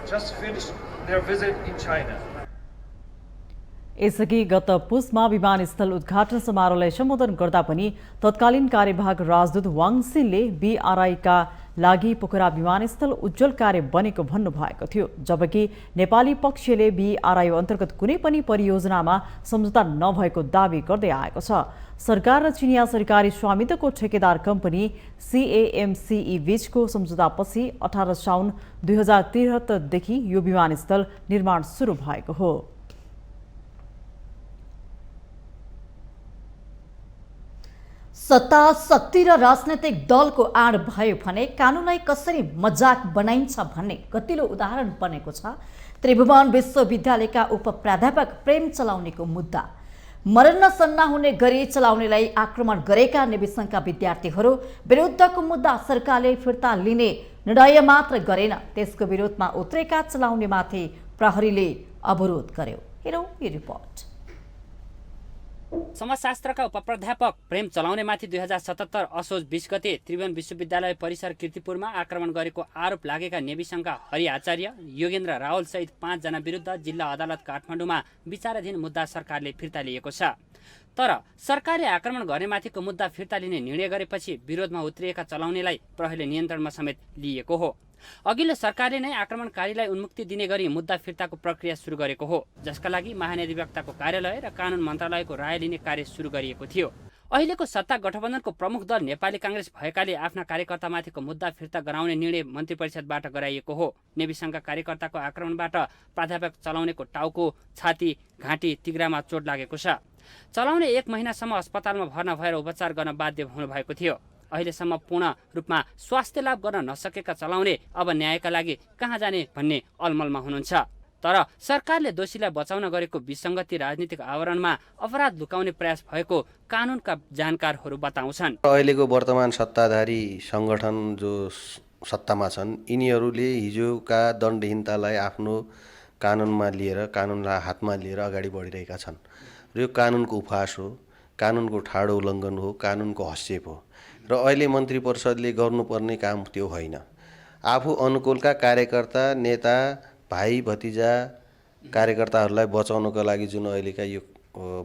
S18: just finished their visit in China.
S2: यसअघि गत पुसमा विमानस्थल उद्घाटन समारोहलाई सम्बोधन गर्दा पनि तत्कालीन कार्यवाहक राजदूत वाङ सिनले BRI का लागि पोखरा विमानस्थल उज्जवल कार्य बनेको भन्नुभएको थियो, जबकि नेपाली पक्षले BRI अन्तर्गत कुनै पनि परियोजनामा सम्झौता नभएको दावी गर्दै आएको छ। सरकार र चिनिया सरकारी स्वामित्वको ठेकेदार कम्पनी CAMCE बीचको सम्झौतापछि 18 साउन 2073 देखि यो विमानस्थल निर्माण सुरु भएको हो।
S1: सत्ता शक्ति र राजनैतिक दलको आड भयो भने कानुनलाई कसरी मजाक बनाइन्छ भन्ने गतिलो उदाहरण बनेको छ त्रिभुवन विश्वविद्यालयका उपप्राध्यापक प्रेम चलाउनेको मुद्दा। मरण सन्ना हुने गरी चलाउनेलाई आक्रमण गरेका नेविसङ्घका विद्यार्थीहरू विरुद्धको मुद्दा सरकारले फिर्ता लिने निर्णय मात्र गरेन, त्यसको विरोधमा उत्रेका चलाउनेमाथि प्रहरीले अवरोध गर्यो। हेरौँ यो रिपोर्ट।
S19: समाजशास्त्रका उपप्राध्यापक प्रेम चलाउनेमाथि 2077 असोज 20 गते त्रिभुवन विश्वविद्यालय परिसर कीर्तिपुरमा आक्रमण गरेको आरोप लागेका नेविसङ्घका हरि आचार्य, योगेन्द्र रावल सहित 5 जना विरुद्ध जिल्ला अदालत काठमाडौँमा विचाराधीन मुद्दा सरकारले फिर्ता लिएको छ। तर सरकारले आक्रमण गर्नेमाथिको मुद्दा फिर्ता लिने निर्णय गरेपछि विरोधमा उत्रिएका चलाउनेलाई प्रहरीले नियन्त्रणमा समेत लिएको हो। अघिल्लो सरकारले नै आक्रमणकारीलाई उन्मुक्ति दिने गरी मुद्दा फिर्ताको प्रक्रिया सुरु गरेको हो, जसका लागि महाधिवक्ताको कार्यालय र कानुन मन्त्रालयको राय लिने कार्य सुरु गरिएको थियो। अहिलेको सत्ता गठबन्धनको प्रमुख दल नेपाली काङ्ग्रेस भएकाले आफ्ना कार्यकर्तामाथिको मुद्दा फिर्ता गराउने निर्णय मन्त्री परिषदबाट गराइएको हो। नेविसङ्घका कार्यकर्ताको आक्रमणबाट प्राध्यापक चलाउनेको टाउको, छाती, घाँटी, तिघ्रामा चोट लागेको छ। चलाउने 1 महिनासम्म अस्पतालमा भर्ना भएर उपचार गर्न बाध्य हुनुभएको थियो। अहिलेसम्म पूर्ण रूपमा स्वास्थ्य लाभ गर्न नसकेका चलाउने अब न्यायका लागि कहाँ जाने भन्ने अलमलमा हुनुहुन्छ। तर सरकारले दोषीलाई बचाउन गरेको विसङ्गति राजनीतिक आवरणमा अपराध लुकाउने प्रयास भएको कानुनका जानकारहरू बताउँछन्।
S20: अहिलेको वर्तमान सत्ताधारी सङ्गठन जो सत्तामा छन्, यिनीहरूले हिजोका दण्डहीनतालाई आफ्नो कानुनमा लिएर, कानुनलाई हातमा लिएर अगाडि बढिरहेका छन् र यो कानुनको उपहास हो, कानुनको ठाडो उल्लङ्घन हो, कानुनको हस्तक्षेप हो र अहिले मन्त्री परिषदले गर्नुपर्ने काम त्यो होइन। आफू अनुकूलका कार्यकर्ता, नेता, भाइ भतिजा कार्यकर्ताहरूलाई बचाउनको लागि जुन अहिलेका यो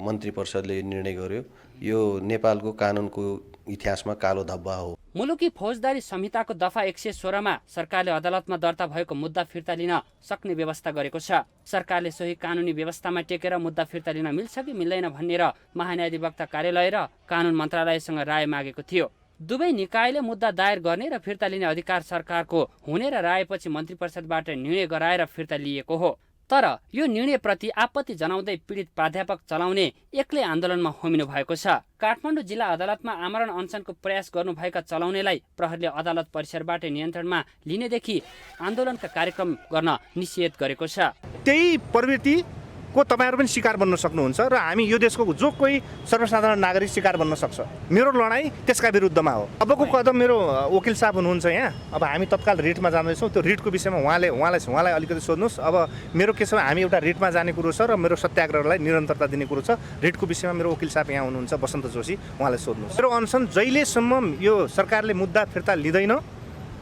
S20: मन्त्री परिषदले निर्णय गर्यो, यो नेपालको कानुनको इतिहासमा कालो धब्बा हो।
S19: मुलुकी फौजदारी संहिताको दफा 116 मा सरकारले अदालतमा दर्ता भएको मुद्दा फिर्ता लिन सक्ने व्यवस्था गरेको छ। सरकारले सोही कानुनी व्यवस्थामा टेकेर मुद्दा फिर्ता लिन मिल्छ कि मिल्दैन भनेर महाधिवक्ता कार्यालय र कानुन मन्त्रालयसँग राय मागेको थियो। दुवै निकायले मुद्दा दायर गर्ने र फिर्ता लिने अधिकार सरकारको हुने र रायपछि मन्त्री परिषदबाट निर्णय गराएर फिर्ता लिएको हो। तर यो निर्णयप्रति आपत्ति जनाउँदै पीडित प्राध्यापक चलाउने एक्लै आन्दोलनमा होमिनु भएको छ। काठमाडौँ जिल्ला अदालतमा आमरण अनसनको प्रयास गर्नुभएका चलाउनेलाई प्रहरीले अदालत परिसरबाट नियन्त्रणमा लिनेदेखि आन्दोलनका कार्यक्रम गर्न निषेध गरेको छ।
S21: त्यही प्रवृत्ति को तपाईहरु पनि शिकार बन्न सक्नुहुन्छ र हामी यो देशको जो कोही सर्वसाधारण नागरिक शिकार बन्न सक्छ। मेरो लडाई त्यसका विरुद्धमा हो। अबको कदम मेरो वकिल साहब हुनुहुन्छ यहाँ, अब हामी तत्काल रिटमा जाँदैछौँ। त्यो रिटको विषयमा उहाँलाई अलिकति सोध्नुहोस्। अब मेरो के छ, हामी एउटा रिटमा जाने कुरो छ र मेरो सत्याग्रहलाई निरन्तरता दिने कुरो छ। रिटको विषयमा मेरो वकिल साहब यहाँ हुनुहुन्छ, बसन्त जोशी, उहाँलाई सोध्नुहोस्। मेरो अनसन जहिलेसम्म यो सरकारले मुद्दा फिर्ता लिँदैन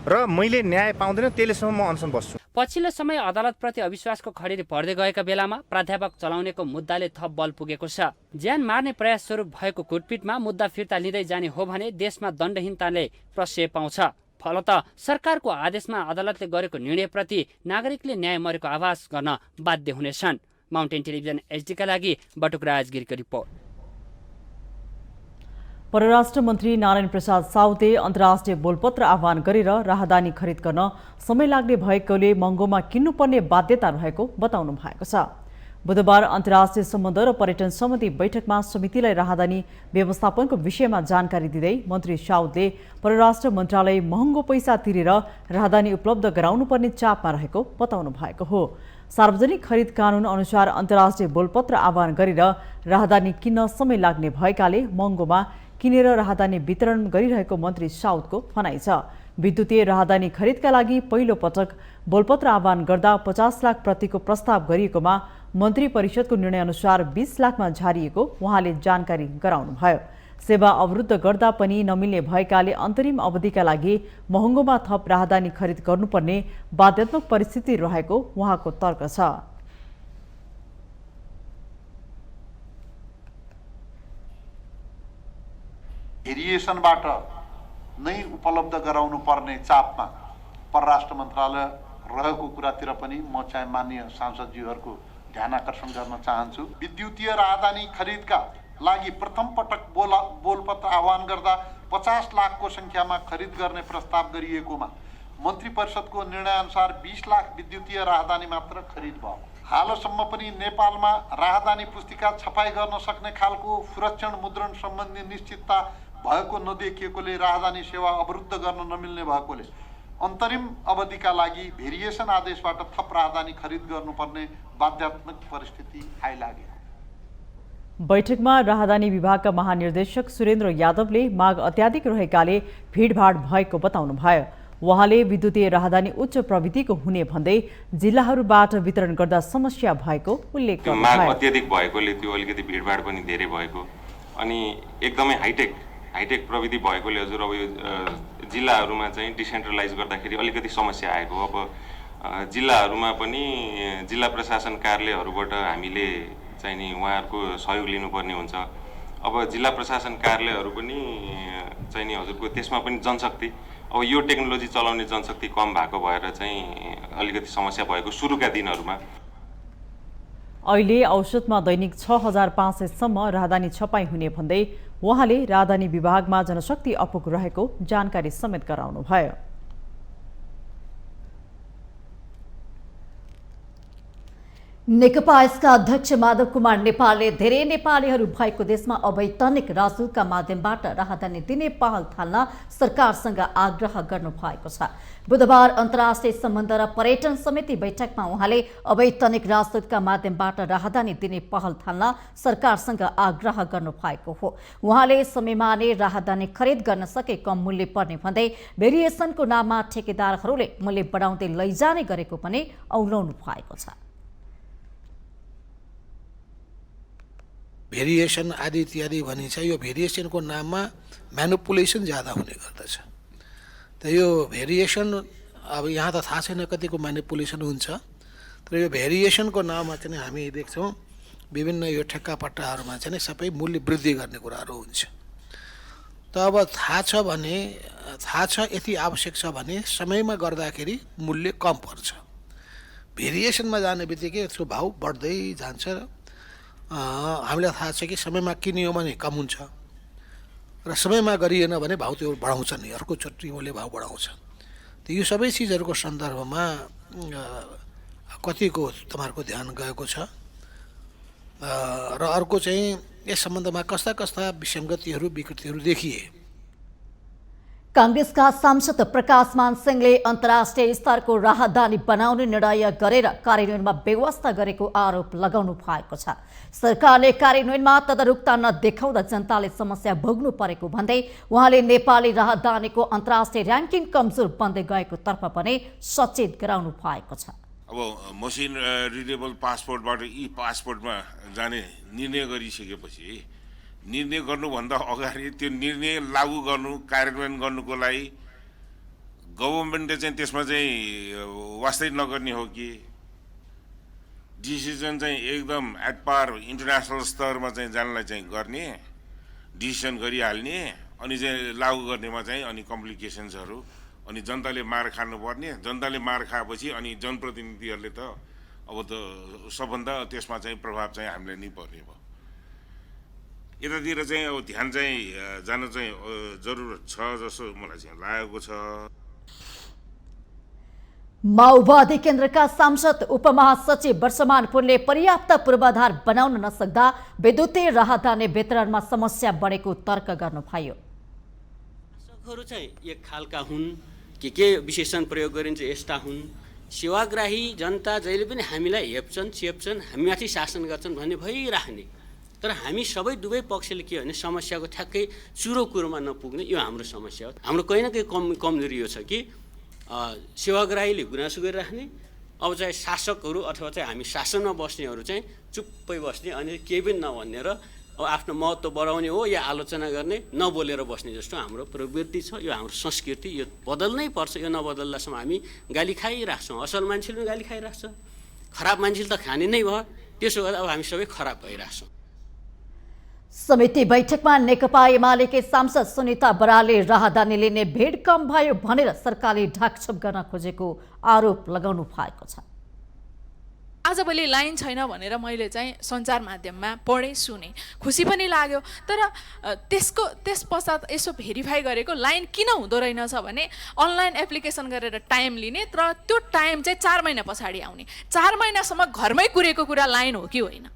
S21: र मैले न्याय पाउँदैन त्यसलेसम्म म अनसन बस्छु।
S19: पछिल्लो समय अदालतप्रति अविश्वासको खडेरी पर्दै गएका बेलामा प्राध्यापक चलाउनेको मुद्दाले थप बल पुगेको छ। ज्यान मार्ने प्रयास स्वरूप भएको कुटपिटमा मुद्दा फिर्ता लिँदै जाने हो भने देशमा दण्डहीनताले प्रश्रय पाउँछ। फलत सरकारको आदेशमा अदालतले गरेको निर्णयप्रति नागरिकले न्याय मरेको आभास गर्न बाध्य हुनेछन्। माउन्टेन टेलिभिजन एचडीका लागि बटुक राजगिरीको रिपोर्ट।
S2: परराष्ट्र मन्त्री नारायण प्रसाद साउदले अन्तर्राष्ट्रिय बोलपत्र आह्वान गरेर राहदानी खरिद गर्न समय लाग्ने भएकोले महँगोमा किन्नुपर्ने बाध्यता रहेको बताउनु भएको छ। बुधबार अन्तर्राष्ट्रिय सम्बन्ध र पर्यटन सम्बन्धी बैठकमा समितिलाई राहदानी व्यवस्थापनको विषयमा जानकारी दिँदै मन्त्री साउदले परराष्ट्र मन्त्रालय महँगो पैसा तिरेर राहदानी उपलब्ध गराउनुपर्ने चापमा रहेको बताउनु भएको हो। सार्वजनिक खरिद कानुन अनुसार अन्तर्राष्ट्रिय बोलपत्र आह्वान गरेर राहदानी किन्न समय लाग्ने भएकाले महँगोमा किनेर राहदानी वितरण गरिरहेको मन्त्री साउदको भनाइ छ। विद्युतीय राहदानी खरिदका लागि पहिलो पटक बोलपत्र आह्वान गर्दा 50 लाख प्रतिको प्रस्ताव गरिएकोमा मन्त्री परिषदको निर्णय अनुसार 20 लाखमा झारिएको उहाँले जानकारी गराउनुभयो। सेवा अवरुद्ध गर्दा पनि नमिल्ने भएकाले अन्तरिम अवधिका लागि महँगोमा थप राहदानी खरिद गर्नुपर्ने बाध्यात्मक परिस्थिति रहेको उहाँको तर्क छ।
S22: एरिएसनबाट नै उपलब्ध गराउनु पर्ने चापमा परराष्ट्र मन्त्रालय रहेको कुरातिर पनि म चाहिँ माननीय सांसदज्यूहरूको ध्यान आकर्षण गर्न चाहन्छु। विद्युतीय राहदानी खरिदका लागि प्रथम पटक बोलपत्र आह्वान गर्दा 50 लाखको संख्यामा खरिद गर्ने प्रस्ताव गरिएकोमा मन्त्री परिषदको निर्णयअनुसार 20 लाख विद्युतीय राहदानी मात्र खरिद भयो। हालसम्म पनि नेपालमा राहदानी पुस्तिका छपाई गर्न सक्ने खालको सुरक्षण मुद्रण सम्बन्धी निश्चितता भएको नदेखिएकोले राजधानी सेवा अवरुद्ध गर्न नमिल्ने भएकोले अन्तरिम अवधिका लागि भेरिएसन आदेशबाट थप राजधानी खरिद गर्नुपर्ने बाध्यात्मक परिस्थिति आइलाग्यो।
S2: बैठकमा राहदानी विभागका महानिर्देशक सुरेन्द्र यादवले माग अत्याधिक रहेकाले भिडभाड भएको बताउनुभयो। उहाँले विद्युतीय राहदानी उच्च प्रविधिको हुने भन्दै जिल्लाहरूबाट वितरण गर्दा समस्या भएको उल्लेख
S12: गर्नुभयो। माग अत्याधिक भएकोले त्यो अलिकति भिडभाड पनि धेरै भएको अनि एकदमै हाइटेक प्रविधि भएकोले हजुर अब यो जिल्लाहरूमा चाहिँ डिसेन्ट्रलाइज गर्दाखेरि अलिकति समस्या आएको। अब जिल्लाहरूमा पनि जिल्ला प्रशासन कार्यालयहरूबाट हामीले चाहिँ नि उहाँहरूको सहयोग लिनुपर्ने हुन्छ। अब जिल्ला प्रशासन कार्यालयहरू पनि चाहिँ नि हजुरको त्यसमा पनि जनशक्ति अब यो टेक्नोलोजी चलाउने जनशक्ति कम भएको भएर चाहिँ अलिकति समस्या भएको सुरुका दिनहरूमा।
S2: अहिले औसतमा दैनिक 6500 सम्म राहदानी छपाई हुने भन्दै उहाँले राहदानी विभागमा जनशक्ति अपुग रहेको जानकारी समेत गराउनुभयो।
S1: नेकपा यसका अध्यक्ष माधव कुमार नेपालले धेरै नेपालीहरू भएको देशमा अवैतनिक राजदूतका माध्यमबाट राहदानी दिने पहल थाल्न सरकारसँग आग्रह गर्नु भएको छ। बुधबार अन्तर्राष्ट्रिय सम्बन्ध र पर्यटन समिति बैठकमा उहाँले अवैतनिक राजदूतका माध्यमबाट राहदानी दिने पहल थाल्न सरकारसँग आग्रह गर्नु भएको हो। उहाँले समयमा नै राहदानी खरिद गर्न सके कम मूल्य पर्ने भन्दै भेरिएसनको नाममा ठेकेदारहरूले मूल्य बढाउँदै लैजाने गरेको पनि औलाउनु भएको छ।
S3: भेरिएसन आदि इत्यादि भनिन्छ। यो भेरिएसनको नाममा म्यानुपुलेसन ज्यादा हुने गर्दछ। त यो भेरिएसन अब यहाँ त थाहा छैन कतिको म्यानुपुलेसन हुन्छ, तर यो भेरिएसनको नाममा चाहिँ हामी देख्छौँ विभिन्न यो ठेक्कापट्टाहरूमा चाहिँ सबै मूल्य वृद्धि गर्ने कुराहरू हुन्छ। त अब थाहा छ यति आवश्यक छ भने समयमा गर्दाखेरि मूल्य कम पर्छ। भेरिएसनमा जाने बित्तिकै यसको भाउ बढ्दै जान्छ। हामीलाई थाहा छ कि समयमा किनियो भने कम हुन्छ र समयमा गरिएन भने भाउ त्यो बढाउँछ नि, अर्को चोटि उसले भाउ बढाउँछ। त यो सबै चिजहरूको सन्दर्भमा कतिको तपाईँहरूको ध्यान गएको छ र अर्को चाहिँ यस सम्बन्धमा कस्ता कस्ता विसङ्गतिहरू विकृतिहरू देखिए।
S1: कांग्रेसका सांसद प्रकाशमान सिंहले अन्तर्राष्ट्रिय स्तरको राहदानी बनाउने निर्णय गरेर कार्यान्वयनमा व्यवस्था गरेको आरोप लगाउनु भएको छ। सरकारले कार्यान्वयनमा तदारुकता नदेखाउँदा जनताले समस्या भोग्नु परेको भन्दै उहाँले नेपाली राहदानीको अन्तर्राष्ट्रिय र्याङ्किङ कमजोर बन्दै गएको तर्फ पनि सचेत गराउनु भएको छ।
S4: अब मसिन रिडेबल पासपोर्टबाट ई पासपोर्टमा जाने निर्णय गरिसकेपछि निर्णय गर्नुभन्दा अगाडि त्यो निर्णय लागू गर्नु कार्यान्वयन गर्नुको लागि गभर्मेन्टले चाहिँ त्यसमा चाहिँ वास्तै नगर्ने हो कि डिसिजन चाहिँ एकदम एट पार इन्टरनेसनल स्तरमा चाहिँ जानलाई चाहिँ गर्ने डिसिजन गरिहाल्ने अनि चाहिँ लागू गर्नेमा चाहिँ अनि कम्प्लिकेसन्सहरू अनि जनताले मार खानुपर्ने। जनताले मार खाएपछि अनि जनप्रतिनिधिहरूले त अब त सबभन्दा त्यसमा चाहिँ प्रभाव चाहिँ हामीलाई नै पर्ने भयो। यतातिर चाहिँ अब ध्यान चाहिँ जान चाहिँ जरुरत छ जस्तो मलाई चाहिँ लागेको छ।
S1: माओवादी केन्द्रका सांसद उपमहासचिव वर्षमान पुनले पर्याप्त पूर्वाधार बनाउन नसक्दा विद्युतीय राहदानी वितरणमा समस्या बढेको तर्क गर्नुभयो।
S23: शासकहरू चाहिँ एक खालका हुन् के विशेषण प्रयोग गरिन्छ यस्ता हुन्। सेवाग्राही जनता जहिले पनि हामीलाई हेप्छन् चेप्छन् हामीमाथि शासन गर्छन् भन्ने भइराख्ने, तर हामी सबै दुवै पक्षले के भने समस्याको ठ्याक्कै चुरो कुरोमा नपुग्ने यो हाम्रो समस्या हो। हाम्रो कहीँ न कहीँ कमजोरी यो छ कि सेवाग्राहीले गुनासो गरिराख्ने, अब चाहिँ शासकहरू अथवा चाहिँ हामी शासनमा बस्नेहरू चाहिँ चुप्पै बस्ने अनि केही पनि नभन्ने र अब आफ्नो महत्त्व बढाउने हो या आलोचना गर्ने नबोलेर बस्ने जस्तो हाम्रो प्रवृत्ति छ। यो हाम्रो संस्कृति, यो बदल्नै पर्छ। यो नबदल्दासम्म हामी गाली खाइराख्छौँ। असल मान्छेले पनि गाली खाइराख्छ, खराब मान्छेले त खाने नै भयो। त्यसो गर्दा अब हामी सबै खराब भइराख्छौँ।
S1: समिति बैठकमा नेकपा एमालेकी सांसद सुनिता बरालले राहदानी लिने भिड कम भयो भनेर सरकारले ढाकछोप गर्न खोजेको आरोप लगाउनु भएको छ।
S24: आजभोलि लाइन छैन भनेर मैले चाहिँ सञ्चार माध्यममा पढेँ सुने, खुसी पनि लाग्यो। तर त्यस पश्चात यसो भेरिफाई गरेको लाइन किन हुँदो रहेनछ भने अनलाइन एप्लिकेसन गरेर टाइम लिने तर त्यो टाइम चाहिँ 4 महिना पछाडि आउने। 4 महिनासम्म घरमै कुरेको कुरा लाइन हो कि होइन?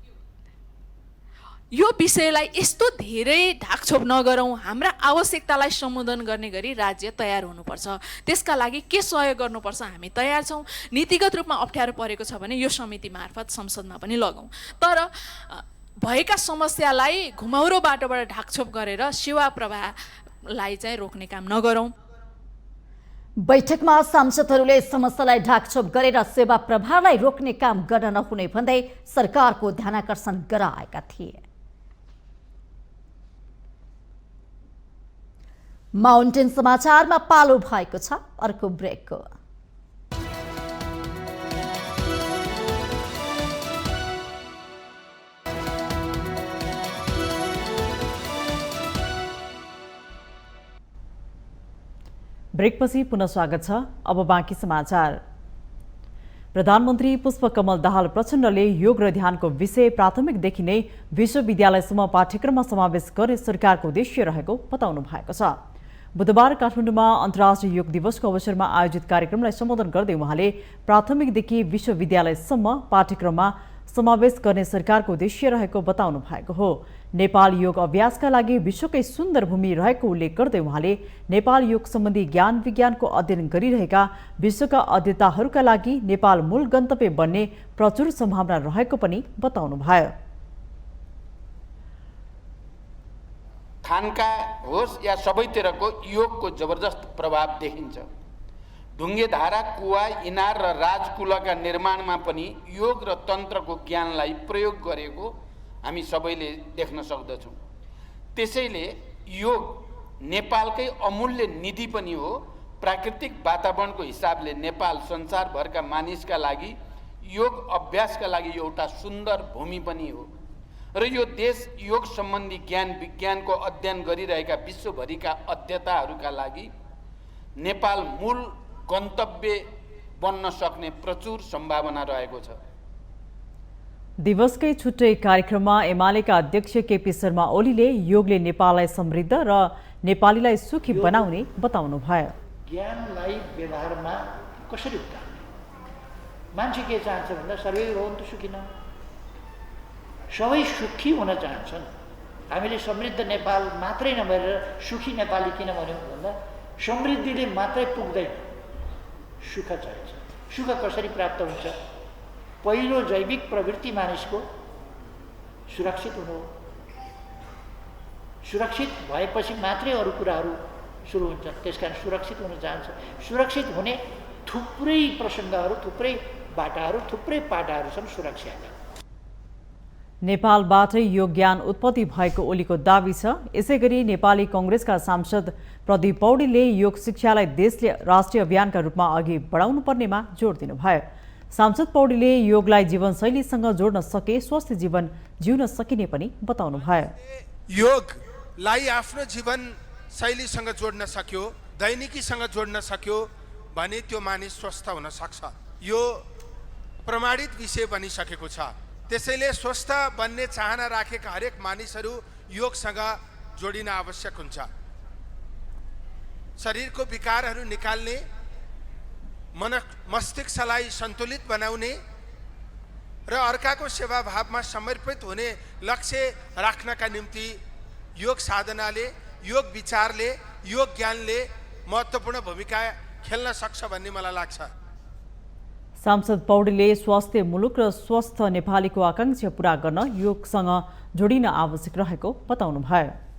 S24: यो विषयलाई यस्तो धेरै ढाकछोप नगरौँ, हाम्रा आवश्यकतालाई सम्बोधन गर्ने गरी राज्य तयार हुनुपर्छ। त्यसका लागि के सहयोग गर्नुपर्छ हामी तयार छौँ। नीतिगत रूपमा अप्ठ्यारो परेको छ भने यो समिति मार्फत संसदमा पनि लगौँ। तर भएका समस्यालाई घुमाउरो बाटोबाट ढाकछोप गरेर सेवा प्रवाहलाई चाहिँ रोक्ने काम नगरौँ।
S1: बैठकमा सांसदहरूले समस्यालाई ढाकछोप गरेर सेवा प्रवाहलाई रोक्ने काम गर्न नहुने भन्दै सरकारको ध्यानाकर्षण गराएका थिए। माउन्टेन समाचारमा पालो भएको छ अर्को ब्रेकको।
S2: ब्रेकपछि पुनः स्वागत छ। अब बाँकी समाचार। प्रधानमन्त्री पुष्पकमल दाहाल प्रचण्डले योग र ध्यानको विषय प्राथमिकदेखि नै विश्वविद्यालयसम्म पाठ्यक्रममा समावेश गर्ने सरकारको उद्देश्य रहेको बताउनु भएको छ। बुधबार काठमाडौँमा अन्तर्राष्ट्रिय योग दिवसको अवसरमा आयोजित कार्यक्रमलाई सम्बोधन गर्दै उहाँले प्राथमिकदेखि विश्वविद्यालयसम्म पाठ्यक्रममा समावेश गर्ने सरकारको उद्देश्य रहेको बताउनु भएको हो। नेपाल योग अभ्यासका लागि विश्वकै सुन्दर भूमि रहेको उल्लेख गर्दै उहाँले नेपाल योग सम्बन्धी ज्ञान विज्ञानको अध्ययन गरिरहेका विश्वका अध्येताहरूका लागि नेपाल मूल गन्तव्य बन्ने प्रचुर सम्भावना रहेको पनि बताउनुभयो।
S5: खानका होस् या सबैतिरको योगको जबरजस्त प्रभाव देखिन्छ। ढुङ्गे धारा, कुवा, इनार र राजकुलका निर्माणमा पनि योग र तन्त्रको ज्ञानलाई प्रयोग गरेको हामी सबैले देख्न सक्दछौँ। त्यसैले योग नेपालकै अमूल्य निधि पनि हो। प्राकृतिक वातावरणको हिसाबले नेपाल संसारभरका मानिसका लागि योग अभ्यासका लागि एउटा सुन्दर भूमि पनि हो र यो देश योग सम्बन्धी ज्ञान विज्ञानको अध्ययन गरिरहेका विश्वभरिका अध्येताहरूका लागि नेपाल मूल गन्तव्य बन्न सक्ने प्रचुर सम्भावना रहेको छ।
S2: दिवसकै छुट्टै कार्यक्रममा एमालेका अध्यक्ष केपी शर्मा ओलीले योगले नेपाललाई समृद्ध र नेपालीलाई सुखी बनाउने बताउनुभयो।
S7: ज्ञानलाई व्यवहारमा कसरी उतार्ने? मान्छे के चाहन्छ भन्दा सर्वै भवन्तु सुखिनः, सबै सुखी हुन चाहन्छन्। हामीले समृद्ध नेपाल मात्रै नभएर सुखी नेपाली किन भन्यौँ भन्दा समृद्धिले मात्रै पुग्दैन, सुख चाहिन्छ। सुख कसरी प्राप्त हुन्छ? पहिलो जैविक प्रवृत्ति मानिसको सुरक्षित हुनु हो। सुरक्षित भएपछि मात्रै अरू कुराहरू सुरु हुन्छन्। त्यसकारण सुरक्षित हुन चाहन्छ। सुरक्षित हुने थुप्रै प्रसङ्गहरू, थुप्रै बाटाहरू, थुप्रै पाटाहरू छन् सुरक्षाका।
S2: नेपालबाटै योग ज्ञान उत्पत्ति भएको ओलीको दावी छ। यसैगरी नेपाली कांग्रेसका सांसद प्रदीप पौडेलले योग शिक्षालाई देशले राष्ट्रिय अभियानका रूपमा अघि बढाउनु पर्नेमा जोड दिनुभयो। सांसद पौडेलले योगलाई जीवनशैलीसँग जोड्न सके स्वस्थ जीवन जिउन सकिने पनि बताउनुभयो।
S9: योगलाई आफ्नो जीवन शैलीसँग जोड्न सक्यो, दैनिकीसँग जोड्न सक्यो भने त्यो मानिस स्वस्थ हुन सक्छ। यो प्रमाणित विषय बनिसकेको छ। त्यसैले स्वस्थ बन्ने चाहना राखेका हरेक मानिसहरू योगसँग जोडिन आवश्यक हुन्छ। शरीरको विकारहरू निकाल्ने, मस्तिष्कलाई सन्तुलित बनाउने र अर्काको सेवा भावमा समर्पित हुने लक्ष्य राख्नका निम्ति योग साधनाले, योग विचारले, योग ज्ञानले महत्त्वपूर्ण भूमिका खेल्न सक्छ भन्ने मलाई लाग्छ।
S2: सांसद पौडेलले स्वास्थ्य मुलुक र स्वस्थ नेपालीको आकांक्षा पूरा गर्न योगसँग जोडिन आवश्यक रहेको बताउनुभयो।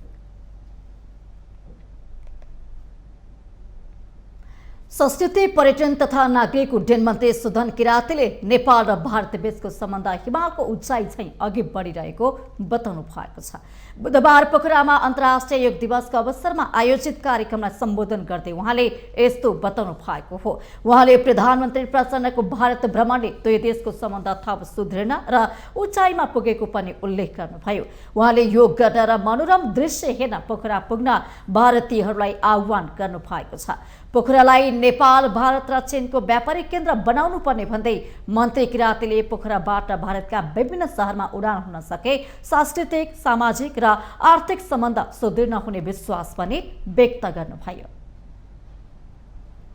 S1: संस्कृति, पर्यटन तथा नागरिक उड्डयन मन्त्री सुदन किरातीले नेपाल र भारत बीचको सम्बन्ध हिमालको उचाइ चाहिँ अघि बढिरहेको बताउनु भएको छ। बुधबार पोखरामा अन्तर्राष्ट्रिय योग दिवसको अवसरमा आयोजित कार्यक्रमलाई सम्बोधन गर्दै उहाँले यस्तो बताउनु भएको हो। उहाँले प्रधानमन्त्री प्रचण्डको भारत भ्रमणले दुई देशको सम्बन्ध थप सुदृढ र उचाइमा पुगेको पनि उल्लेख गर्नुभयो। उहाँले योग गर्न र मनोरम दृश्य हेर्न पोखरा पुग्न भारतीयहरूलाई आह्वान गर्नु भएको छ। पोखरालाई नेपाल, भारत र चीनको व्यापारिक केन्द्र बनाउनु पर्ने भन्दै मन्त्री किरातीले पोखराबाट भारतका विभिन्न शहरमा उडान हुन सके सांस्कृतिक, सामाजिक र आर्थिक सम्बन्ध सुदृढ हुने विश्वास पनि व्यक्त गर्नुभयो।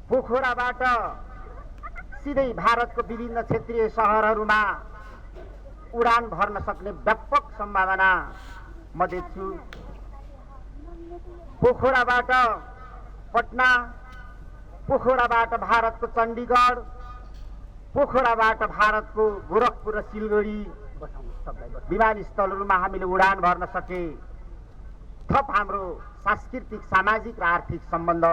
S10: पोखराबाट सिधै भारतको विभिन्न क्षेत्रीय शहरहरूमा
S6: उडान भर्न सक्ने व्यापक सम्भावना म देख्छु। पोखराबाट पटना, पोखराबाट भारतको चण्डीगढ, पोखराबाट भारतको गोरखपुर र सिलगढी विमानस्थलहरूमा हामीले उडान भर्न सके थप हाम्रो सांस्कृतिक, सामाजिक र आर्थिक सम्बन्ध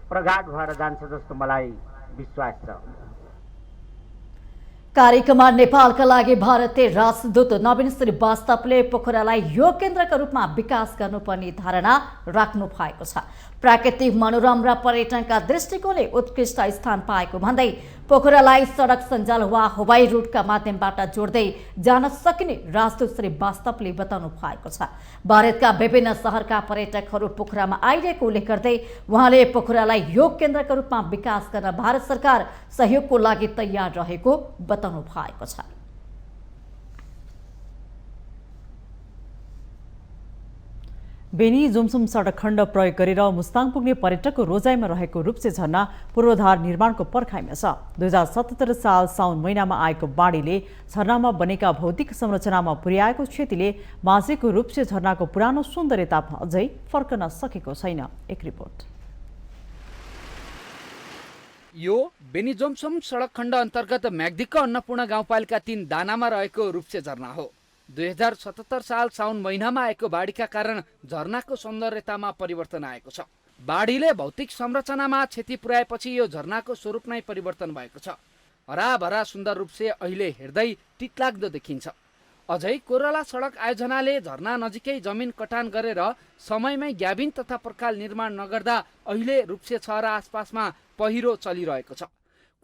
S6: प्रगाढ भएर जान्छ जस्तो मलाई विश्वास छ।
S1: कार्यक्रममा नेपालका लागि भारतीय राजदूत नवीन श्रीवास्तवले पोखरालाई योग केन्द्रका रूपमा विकास गर्नुपर्ने धारणा राख्नु भएको छ। प्राकृतिक मनोरम र पर्यटनका दृष्टिकोणले उत्कृष्ट स्थान पाएको भन्दै पोखरालाई सडक सञ्जाल वा हवाई रुटका माध्यमबाट जोड्दै जान सकिने राजदूत श्रीवास्तवले बताउनु भएको छ। भारतका विभिन्न शहरका पर्यटकहरू पोखरामा आइरहेको उल्लेख गर्दै उहाँले पोखरालाई योग केन्द्रका रूपमा विकास गर्न भारत सरकार सहयोगको लागि तयार रहेको बताउनु भएको छ।
S2: बेनी जुमसुम सडक खण्ड प्रयोग गरेर मुस्ताङ पुग्ने पर्यटकको रोजाइमा रहेको रूप्से झरना पूर्वाधार निर्माणको पर्खाइमा छ। 2077 साल साउन महिनामा आएको बाढीले झरनामा बनेका भौतिक संरचनामा पुर्याएको क्षतिले बाँचेको रूप्से झरनाको पुरानो सौन्दर्यता अझै फर्कन सकेको छैन। एक रिपोर्ट।
S8: यो बेनी जुमसुम सडक खण्ड अन्तर्गत म्याग्दीको अन्नपूर्ण गाउँपालिका 3 दानामा रहेको रूप्से झरना हो। 2077 साल साउन महिनामा आएको बाढीका कारण झरनाको सौन्दर्यतामा परिवर्तन आएको छ। बाढीले भौतिक संरचनामा क्षति पुर्याएपछि यो झरनाको स्वरूप नै परिवर्तन भएको छ। हराभरा सुन्दर रूपसे अहिले हेर्दै टिकलाग्दो देखिन्छ। अझै कोरला सडक आयोजनाले झरना नजिकै जमिन कटान गरेर समयमै ग्याबिन तथा पर्खाल निर्माण नगर्दा अहिले रूप्से 6 र आसपासमा पहिरो चलिरहेको छ।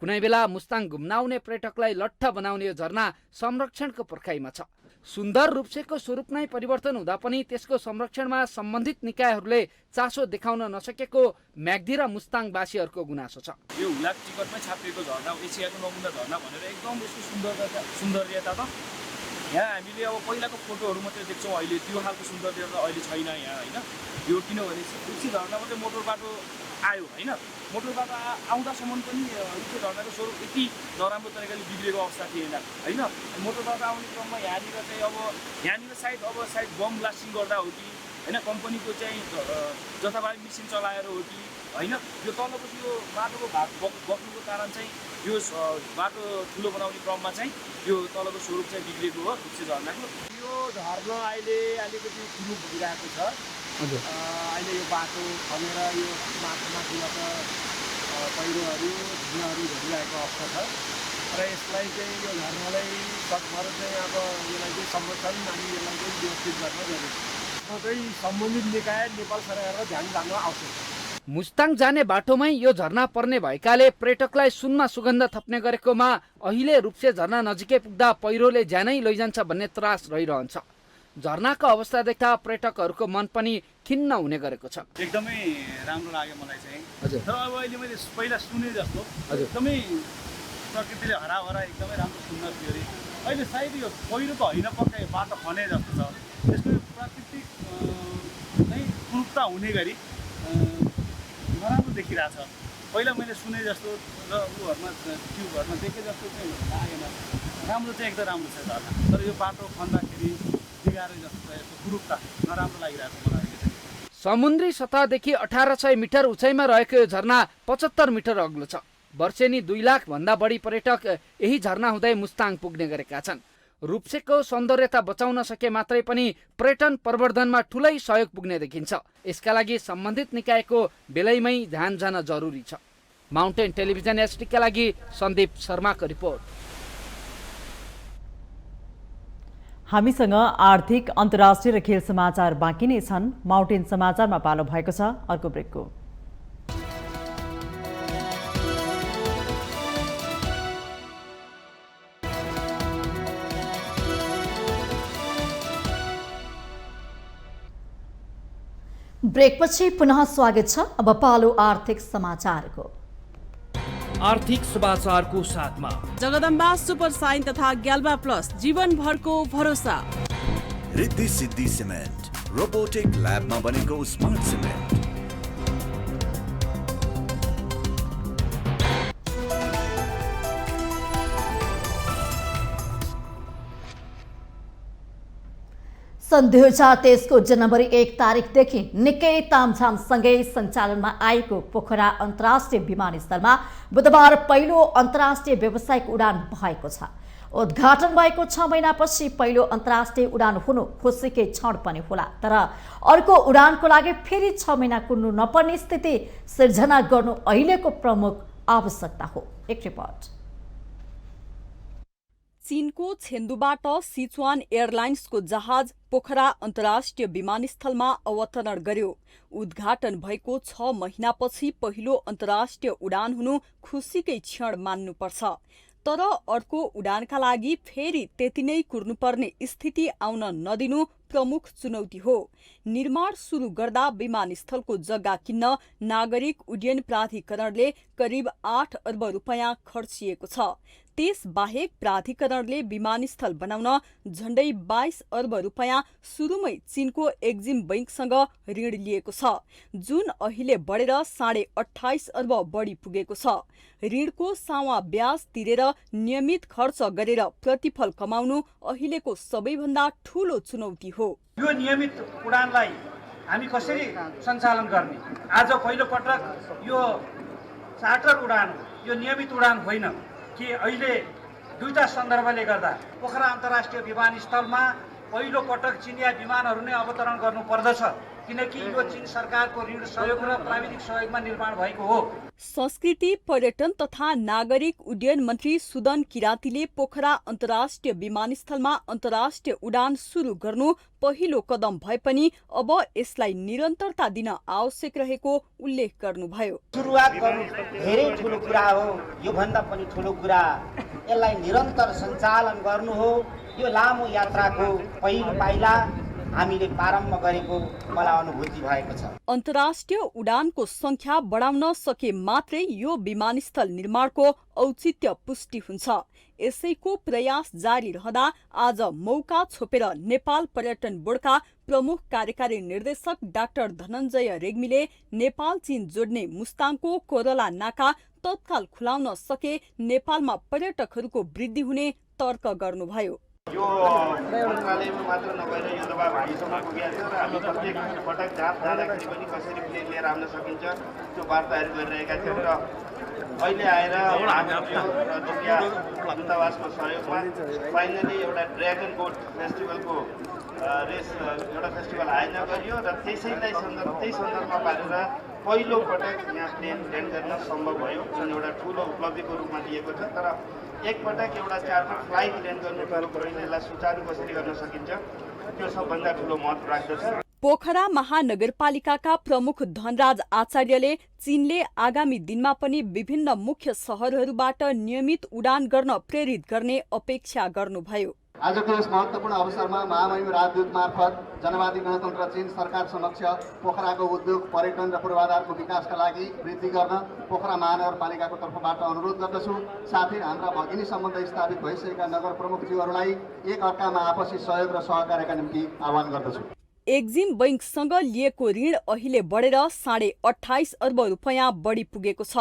S8: कुनै बेला मुस्ताङ घुम्न आउने पर्यटकलाई लट्ठ बनाउने यो झरना संरक्षणको पर्खाइमा छ। सुन्दर रूप्सेको स्वरूप नै परिवर्तन हुँदा पनि त्यसको संरक्षणमा सम्बन्धित निकायहरूले चासो देखाउन नसकेको म्याग्दी र मुस्ताङवासीहरूको गुनासो छ।
S10: यो हुलाक टिकटमै छापिएको झरना एसियाको नमुना झरना भनेर एकदम यसको सौन्दर्यता त यहाँ हामीले अब पहिलाको फोटोहरू मात्रै देख्छौँ। अहिले त्यो खालको सौन्दर्यता अहिले छैन यहाँ होइन। यो किनभने रुप्से झरनामा चाहिँ मोटर बाटो आयो होइन। मोटर बाटो आउँदासम्म पनि रुप्से झरनाको स्वरूप यति नराम्रो तरिकाले बिग्रेको अवस्था थिएन होइन। मोटर बाटो आउने क्रममा यहाँनिर चाहिँ अब यहाँनिर सायद बम ब्लास्टिङ गर्दा हो कि होइन, कम्पनीको चाहिँ जथाभावी मिसिन चलाएर हो कि होइन। यो तलको यो बाटोको भाग बग्नुको कारण चाहिँ यो बाटो ठुलो बनाउने क्रममा चाहिँ यो तलको स्वरूप चाहिँ बिग्रेको हो रुप्से झरनाको। यो झरना अहिले अलिकति ठुलो भइरहेको छ। अहिले यो बाटो खनेर यो माथिबाट पहिरोहरू धुवाहरू झरिरहेको अवस्था छ र यसलाई चाहिँ यो झरनालाई सकभर चाहिँ अब यसलाई चाहिँ संरक्षण अनि यसलाई चाहिँ व्यवस्थित गर्न जरुरी छ। चाहिँ सम्बन्धित निकाय नेपाल सरकारलाई ध्यान राख्न आवश्यक छ।
S8: मुस्ताङ जाने बाटोमै यो झरना पर्ने भएकाले पर्यटकलाई सुनमा सुगन्ध थप्ने गरेकोमा अहिले रूप्से झरना नजिकै पुग्दा पहिरोले ज्यानै लैजान्छ भन्ने त्रास रहिरहन्छ। झरनाको अवस्था देख्दा पर्यटकहरूको मन पनि खिन्न हुने गरेको छ।
S10: एकदमै राम्रो लाग्यो मलाई चाहिँ। तर अब अहिले मैले पहिला सुने जस्तो एकदमै प्रकृतिले हराभरा एकदमै राम्रो सुन्दर थियो अरे। अहिले सायद यो पहिरो त होइन, पक्कै बाटो खने जस्तो छ। त्यसको प्राकृतिक नै कुरूपता हुने गरी नराम्रो देखिरहेछ। पहिला मैले सुने जस्तो र उहरूमा त्यो घरमा देखे जस्तो चाहिँ लागेन। राम्रो चाहिँ एकदम राम्रो छ झरना, तर यो बाटो खन्दाखेरि बिगारे जस्तो छ। यसको कुरूपता नराम्रो लागिरहेको छ मलाई।
S8: समुद्री सतहदेखि 1800 मिटर उचाइमा रहेको यो झरना 75 मिटर अग्लो छ। वर्षेनी 2 लाख भन्दा बढी पर्यटक यही झरना हुँदै मुस्ताङ पुग्ने गरेका छन्। रूप्सेको सौन्दर्यता बचाउन सके मात्रै पनि पर्यटन प्रवर्धनमा ठुलै सहयोग पुग्ने देखिन्छ। यसका लागि सम्बन्धित निकायको बेलैमै ध्यान जान जरुरी छ। माउन्टेन टेलिभिजन एसटीका लागि सन्दीप शर्माको रिपोर्ट।
S2: हामीसँग आर्थिक, अन्तर्राष्ट्रिय र खेल समाचार बाँकी नै छन्। माउन्टेन समाचारमा पालो भएको छ अर्को ब्रेकको।
S1: ब्रेकपछि पुनः स्वागत छ। अब पालो आर्थिक समाचारको।
S11: आर्थिक समाचारको साथमा
S25: जगदम्बा सुपर साइन तथा ग्याल्बा प्लस जीवनभरको भरोसा।
S26: रिद्धि सिद्धि सिमेन्ट रोबोटिक ल्याबमा बनेको स्मार्ट सिमेन्ट।
S1: सन् 2023 को जनवरी 1 तारिकदेखि निकै तामझामसँगै सञ्चालनमा आएको पोखरा अन्तर्राष्ट्रिय विमानस्थलमा बुधबार पहिलो अन्तर्राष्ट्रिय व्यावसायिक उडान भएको छ। उद्घाटन भएको 6 महिनापछि पहिलो अन्तर्राष्ट्रिय उडान हुनु खुसीकै क्षण पनि होला, तर अर्को उडानको लागि फेरि 6 महिना कुर्नु नपर्ने स्थिति सिर्जना गर्नु अहिलेको प्रमुख आवश्यकता हो। एक रिपोर्ट।
S13: चीनको छेन्दुबाट सिचुवान एयरलाइन्सको जहाज पोखरा अन्तर्राष्ट्रिय विमानस्थलमा अवतरण गर्यो। उद्घाटन भएको 6 महिनापछि पहिलो अन्तर्राष्ट्रिय उडान हुनु खुसीकै क्षण मान्नुपर्छ, तर अर्को उडानका लागि फेरि त्यति नै कुर्नुपर्ने स्थिति आउन नदिनु प्रमुख चुनौती हो। निर्माण सुरु गर्दा विमानस्थलको जग्गा किन्न नागरिक उड्डयन प्राधिकरणले करिब 8 अर्ब रुपैयाँ खर्चिएको छ। त्यसबाहेक प्राधिकरणले विमानस्थल बनाउन झण्डै 22 अर्ब रुपैयाँ सुरुमै चीनको एक्जिम बैंकसँग ऋण लिएको छ, जुन अहिले बढेर 28.5 अर्ब बढी पुगेको छ। ऋणको सावा ब्याज तिरेर नियमित खर्च गरेर प्रतिफल कमाउनु अहिलेको सबैभन्दा ठूलो चुनौती हो।
S21: यो नियमित उडानलाई हामी कसरी सञ्चालन गर्ने? आज पहिलो पटक यो चार्टर उडान हो, यो नियमित उडान होइन कि अहिले दुईटा सन्दर्भले गर्दा पोखरा अन्तर्राष्ट्रिय विमानस्थलमा पहिलो पटक चिनिया विमानहरू नै अवतरण गर्नु पर्दछ, किनकि यो चीन सरकारको ऋण सहयोग र प्राविधिक सहयोगमा निर्माण भएको हो।
S13: संस्कृति पर्यटन तथा नागरिक उड्डयन मन्त्री सुदन किरातीले पोखरा अन्तर्राष्ट्रिय विमानस्थलमा अन्तर्राष्ट्रिय उडान सुरु गर्नु पहिलो कदम भए पनि अब यसलाई निरन्तरता दिन आवश्यक रहेको उल्लेख गर्नुभयो।
S6: सुरुवात गर्नु धेरै ठुलो कुरा हो, यो भन्दा पनि ठुलो कुरा यसलाई निरन्तर सञ्चालन गर्नु हो। यो लामो यात्राको पहिलो पाइला हामीले प्रारम्भ गरेको मलाई अनुभूति भएको छ।
S13: अन्तर्राष्ट्रिय उडानको संख्या बढाउन सके मात्रै यो विमानस्थल निर्माणको औचित्य पुष्टि हुन्छ। यसैको प्रयास जारी रहँदा आज मौका छोपेर नेपाल पर्यटन बोर्डका प्रमुख कार्यकारी निर्देशक डाक्टर धनञ्जय रेग्मीले नेपाल चीन जोड्ने मुस्ताङको कोरला नाका तत्काल खुलाउन सके नेपालमा पर्यटकहरूको वृद्धि हुने तर्क गर्नुभयो।
S21: यो मन्त्रालयमा मात्र नभएर यो दबाब हामीसम्म पुगेको छ र हामी प्रत्येक पटक जाँदाखेरि पनि कसरी प्लेन लिएर आउन सकिन्छ त्यो वार्ताहरू गरिरहेका थियौँ र अहिले आएर दुनिया दूतावासको सहयोगमा फाइनली एउटा ड्र्यागन बोट फेस्टिभलको रेस एउटा फेस्टिभल आयोजना गरियो र त्यही सन्दर्भमा पारेर पहिलो पटक यहाँ प्लेन ल्यान्ड गर्न सम्भव भयो, जुन एउटा ठुलो उपलब्धिको रूपमा लिएको छ। तर एकपटक एउटा चार्टर फ्लाइट ल्यान्ड गर्नु पर्यो, यसलाई सुचारू कसरी गर्न सकिन्छ त्यो सबभन्दा ठुलो महत्त्व राख्दछ।
S13: पोखरा महानगरपालिकाका प्रमुख धनराज आचार्यले चीनले आगामी दिनमा पनि विभिन्न मुख्य शहरहरूबाट नियमित उडान गर्न प्रेरित गर्ने अपेक्षा गर्नुभयो।
S14: आजको यस महत्त्वपूर्ण अवसरमा महामहिम राजदूत मार्फत जनवादी गणतन्त्र चीन सरकार समक्ष पोखराको उद्योग पर्यटन र पूर्वाधारको विकासका लागि वृद्धि गर्न पोखरा महानगरपालिकाको तर्फबाट अनुरोध गर्दछु। साथै हाम्रा भगिनी सम्बन्ध स्थापित भइसकेका नगर प्रमुखज्यूहरूलाई एक अर्कामा आपसी सहयोग र सहकार्यका निम्ति आह्वान गर्दछु।
S13: एक्जिम बैंकसँग लिएको ऋण अहिले बढेर 28.5 अर्ब रुपैयाँ बढी पुगेको छ,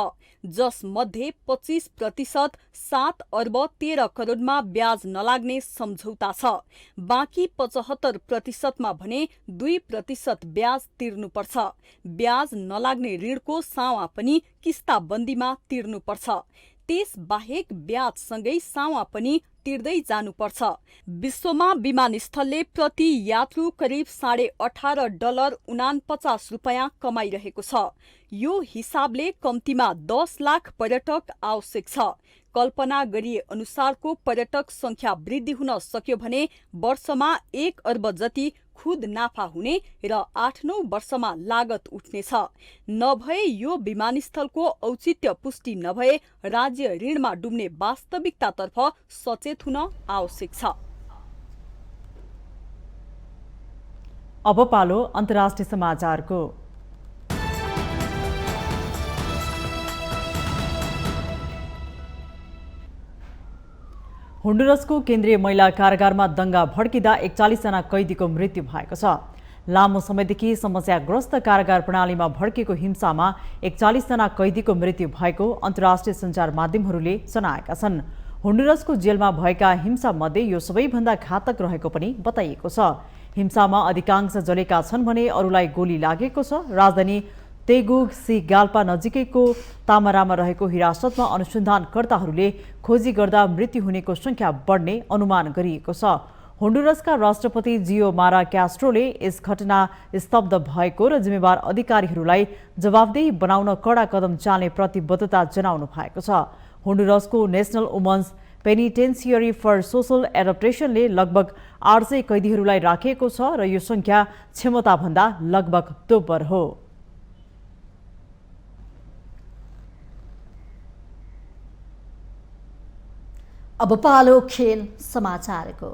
S13: जसमध्ये 25% 7 अर्ब 13 करोडमा ब्याज नलाग्ने सम्झौता छ। बाँकी 75%मा भने 2% ब्याज तिर्नुपर्छ। ब्याज नलाग्ने ऋणको सावा पनि किस्ताबन्दीमा तिर्नुपर्छ। त्यसबाहेक ब्याजसँगै सावा पनि तिर्दै जानुपर्छ। विश्वमा विमानस्थलले प्रति यात्रु करिब $18.49 रुपैयाँ कमाइरहेको छ। यो हिसाबले कम्तीमा 10 लाख पर्यटक आवश्यक छ। कल्पना गरिए अनुसारको पर्यटक संख्या वृद्धि हुन सक्यो भने वर्षमा 1 अर्ब जति खुद नाफा हुने र 8-9 वर्षमा लागत उठ्नेछ। नभए यो विमानस्थलको औचित्य पुष्टि नभए राज्य ऋणमा डुब्ने वास्तविकतातर्फ सचेत हुन आवश्यक छ।
S2: अब पालो अन्तर्राष्ट्रिय समाचारको। होन्डुरसको केन्द्रीय महिला कारागारमा दंगा भड्किँदा 41 जना कैदीको मृत्यु भएको छ। लामो समयदेखि समस्याग्रस्त कारागार प्रणालीमा भड्केको हिंसामा 41 जना कैदीको मृत्यु भएको अन्तर्राष्ट्रिय सञ्चार माध्यमहरूले जनाएका छन्। होन्डुरसको जेलमा भएका हिंसा मध्ये यो सबैभन्दा घातक रहेको पनि बताइएको छ। हिंसामा अधिकांश जलेका छन् भने अरूलाई गोली लागेको छ। राजधानी तेगु सिगाल्पा नजिकैको तामारामा रहेको हिरासतमा अनुसन्धानकर्ताहरूले खोजी गर्दा मृत्यु हुनेको संख्या बढ्ने अनुमान गरिएको छ। होन्डुरसका राष्ट्रपति जियोमारा क्यास्ट्रोले यस घटना स्तब्ध भएको र जिम्मेवार अधिकारीहरूलाई जवाफदेही बनाउन कडा कदम चाल्ने प्रतिबद्धता जनाउनु भएको छ। होन्डुरसको नेशनल वुमन्स पेनिटेन्सियरी फर सोसल एडप्टेसनले लगभग 800 कैदीहरूलाई राखिएको छ र यो संख्या क्षमताभन्दा लगभग दोब्बर हो।
S1: अब पालो खेल समाचारको।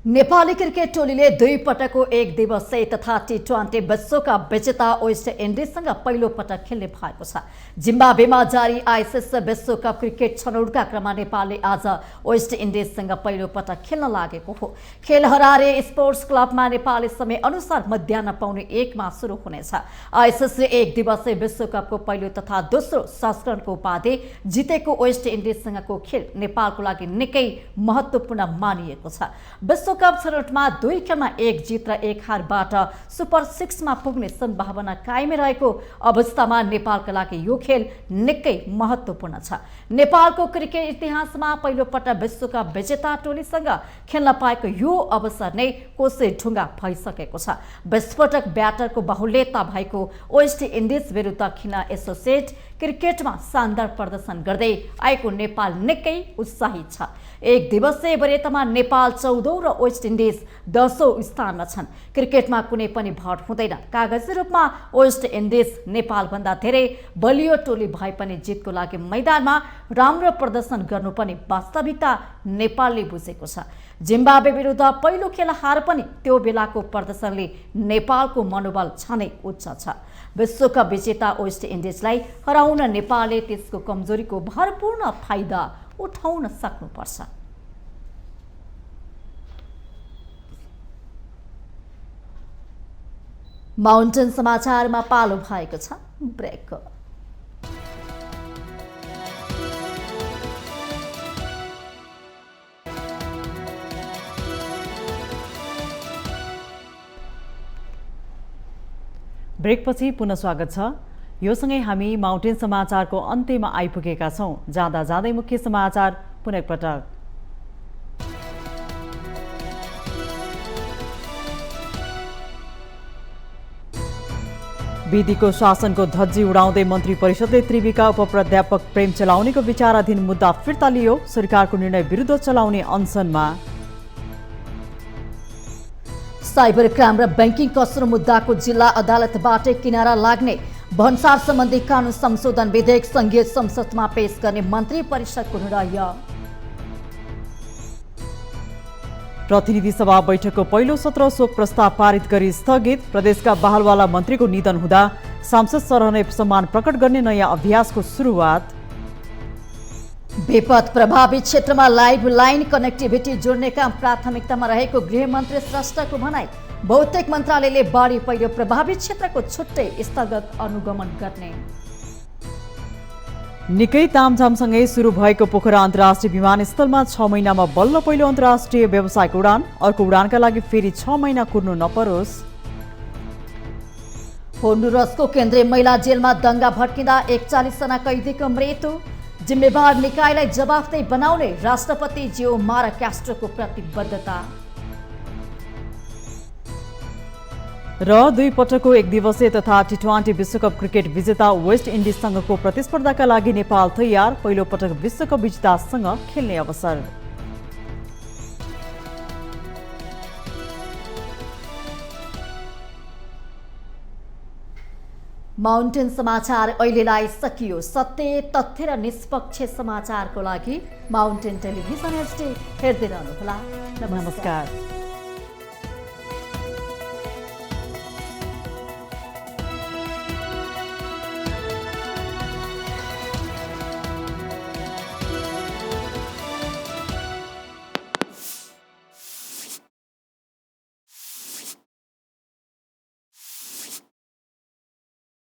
S1: नेपाली क्रिकेट टोलीले 2 पटकको 1 दिवसीय तथा T20 विश्वकप विजेता वेस्ट इन्डिजसँग पहिलो पटक खेल्ने भएको छ। जिम्बाब्वेमा जारी आइसिस विश्वकप क्रिकेट छनौटका क्रममा नेपालले आज वेस्ट इन्डिजसँग पहिलो पटक खेल्न लागेको हो। खेल हरारे स्पोर्ट्स क्लबमा नेपाली समय अनुसार मध्याह्न पाउने 1 मा सुरु हुनेछ। आइसिसले 1 दिवसीय विश्वकपको पहिलो तथा दोस्रो संस्करणको उपाधि जितेको वेस्ट इन्डिजसँगको खेल नेपालको लागि निकै महत्त्वपूर्ण मानिएको छ। विश्वकप छनौटमा 2 खेलमा 1 जित र 1 हारबाट सुपर 6 मा पुग्ने सम्भावना कायमै रहेको अवस्थामा नेपालका लागि यो खेल निकै महत्त्वपूर्ण छ। नेपालको क्रिकेट इतिहासमा पहिलो पटक विश्वकप विजेता टोलीसँग खेल्न पाएको यो अवसर नै कोसे ढुङ्गा भइसकेको छ। विस्फोटक ब्याटरको बाहुल्यता भएको वेस्ट इन्डिज विरुद्ध खेल्न एसोसिएट क्रिकेटमा शानदार प्रदर्शन गर्दै आएको नेपाल निकै उत्साहित छ। 1 दिवसीय वरियतामा नेपाल 14औं र वेस्ट इन्डिज 10औं स्थानमा छन्। क्रिकेटमा कुनै पनि भर हुँदैन। कागजी रूपमा वेस्ट इन्डिज नेपालभन्दा धेरै बलियो टोली भए पनि जितको लागि मैदानमा राम्रो प्रदर्शन गर्नुपर्ने वास्तविकता नेपालले बुझेको छ। जिम्बाब्वे विरुद्ध पहिलो खेल हार पनि त्यो बेलाको प्रदर्शनले नेपालको मनोबल छनै उच्च छ। विश्वकप विजेता वेस्ट इन्डिजलाई हराउन नेपालले त्यसको कमजोरीको भरपूर्ण फाइदा उठाउन सक्नुपर्छ। माउन्टेन समाचारमा पालो भएको छ ब्रेकको।
S2: ब्रेकपछि पुनः स्वागत छ। यो सँगै हामी माउन्टेन समाचारको अन्त्यमा आइपुगेका छौं। जाँदा जाँदै मुख्य समाचार पुनः एकपटक। विधिको शासनको धज्जी उडाउँदै मन्त्री परिषदले त्रिविका उपप्राध्यापक प्रेम चलाउनेको विचाराधीन मुद्दा फिर्ता लियो। सरकारको निर्णय विरुद्ध चलाउने अनसनमा।
S1: साइबर क्राइम र बैंकिङ कसरो मुद्दाको जिल्ला अदालतबाट किनारा लाग्ने भन्सार सम्बन्धी कानून संशोधन विधेयक संघीय संसदमा पेश गर्ने मन्त्री परिषदको निर्णय।
S2: प्रतिनिधि सभा बैठकको पहिलो सत्र शोक प्रस्ताव पारित गरी स्थगित। प्रदेशका बहालवाला मन्त्रीको निधन हुँदा सांसद सरहने सम्मान प्रकट गर्ने नयाँ अभ्यासको सुरुवात।
S1: विपद प्रभावित क्षेत्रमा लाइफ लाइन कनेक्टिभिटी जोड्ने काम प्राथमिकतामा रहेको गृहमन्त्री श्रेष्ठको भनाई। भौतिक मन्त्रालयले बाढी पहिरो प्रभावित क्षेत्रको छुट्टै स्थलगत अनुगमन गर्ने।
S2: निकै तामझामसँगै सुरु भएको पोखरा अन्तर्राष्ट्रिय विमानस्थलमा 6 महिनामा बल्ल पहिलो अन्तर्राष्ट्रिय व्यावसायिक उडान। अर्को उडानका लागि फेरि 6 महिना कुर्नु नपरोस्।
S1: होन्डुरसको केन्द्रीय महिला जेलमा दंगा भड्किँदा 41 जना कैदीको मृत्यु। जिम्मेवार निकायलाई जवाफदेही बनाउने राष्ट्रपति जियोमारा क्यास्ट्रोको प्रतिबद्धता।
S2: र 2 पटकको 1 दिवसीय तथा T20 विश्वकप क्रिकेट विजेता वेस्ट इन्डिजसँगको प्रतिस्पर्धाका लागि नेपाल तयार। पहिलो पटक विश्वकप विजेतासँग खेल्ने अवसर।
S1: माउन्टेन समाचार अहिलेलाई सकियो। सत्य, तथ्य र निष्पक्ष समाचारको लागि माउन्टेन टेलिभिजन HD हेर्दै रहनुहोला।
S2: नमस्कार।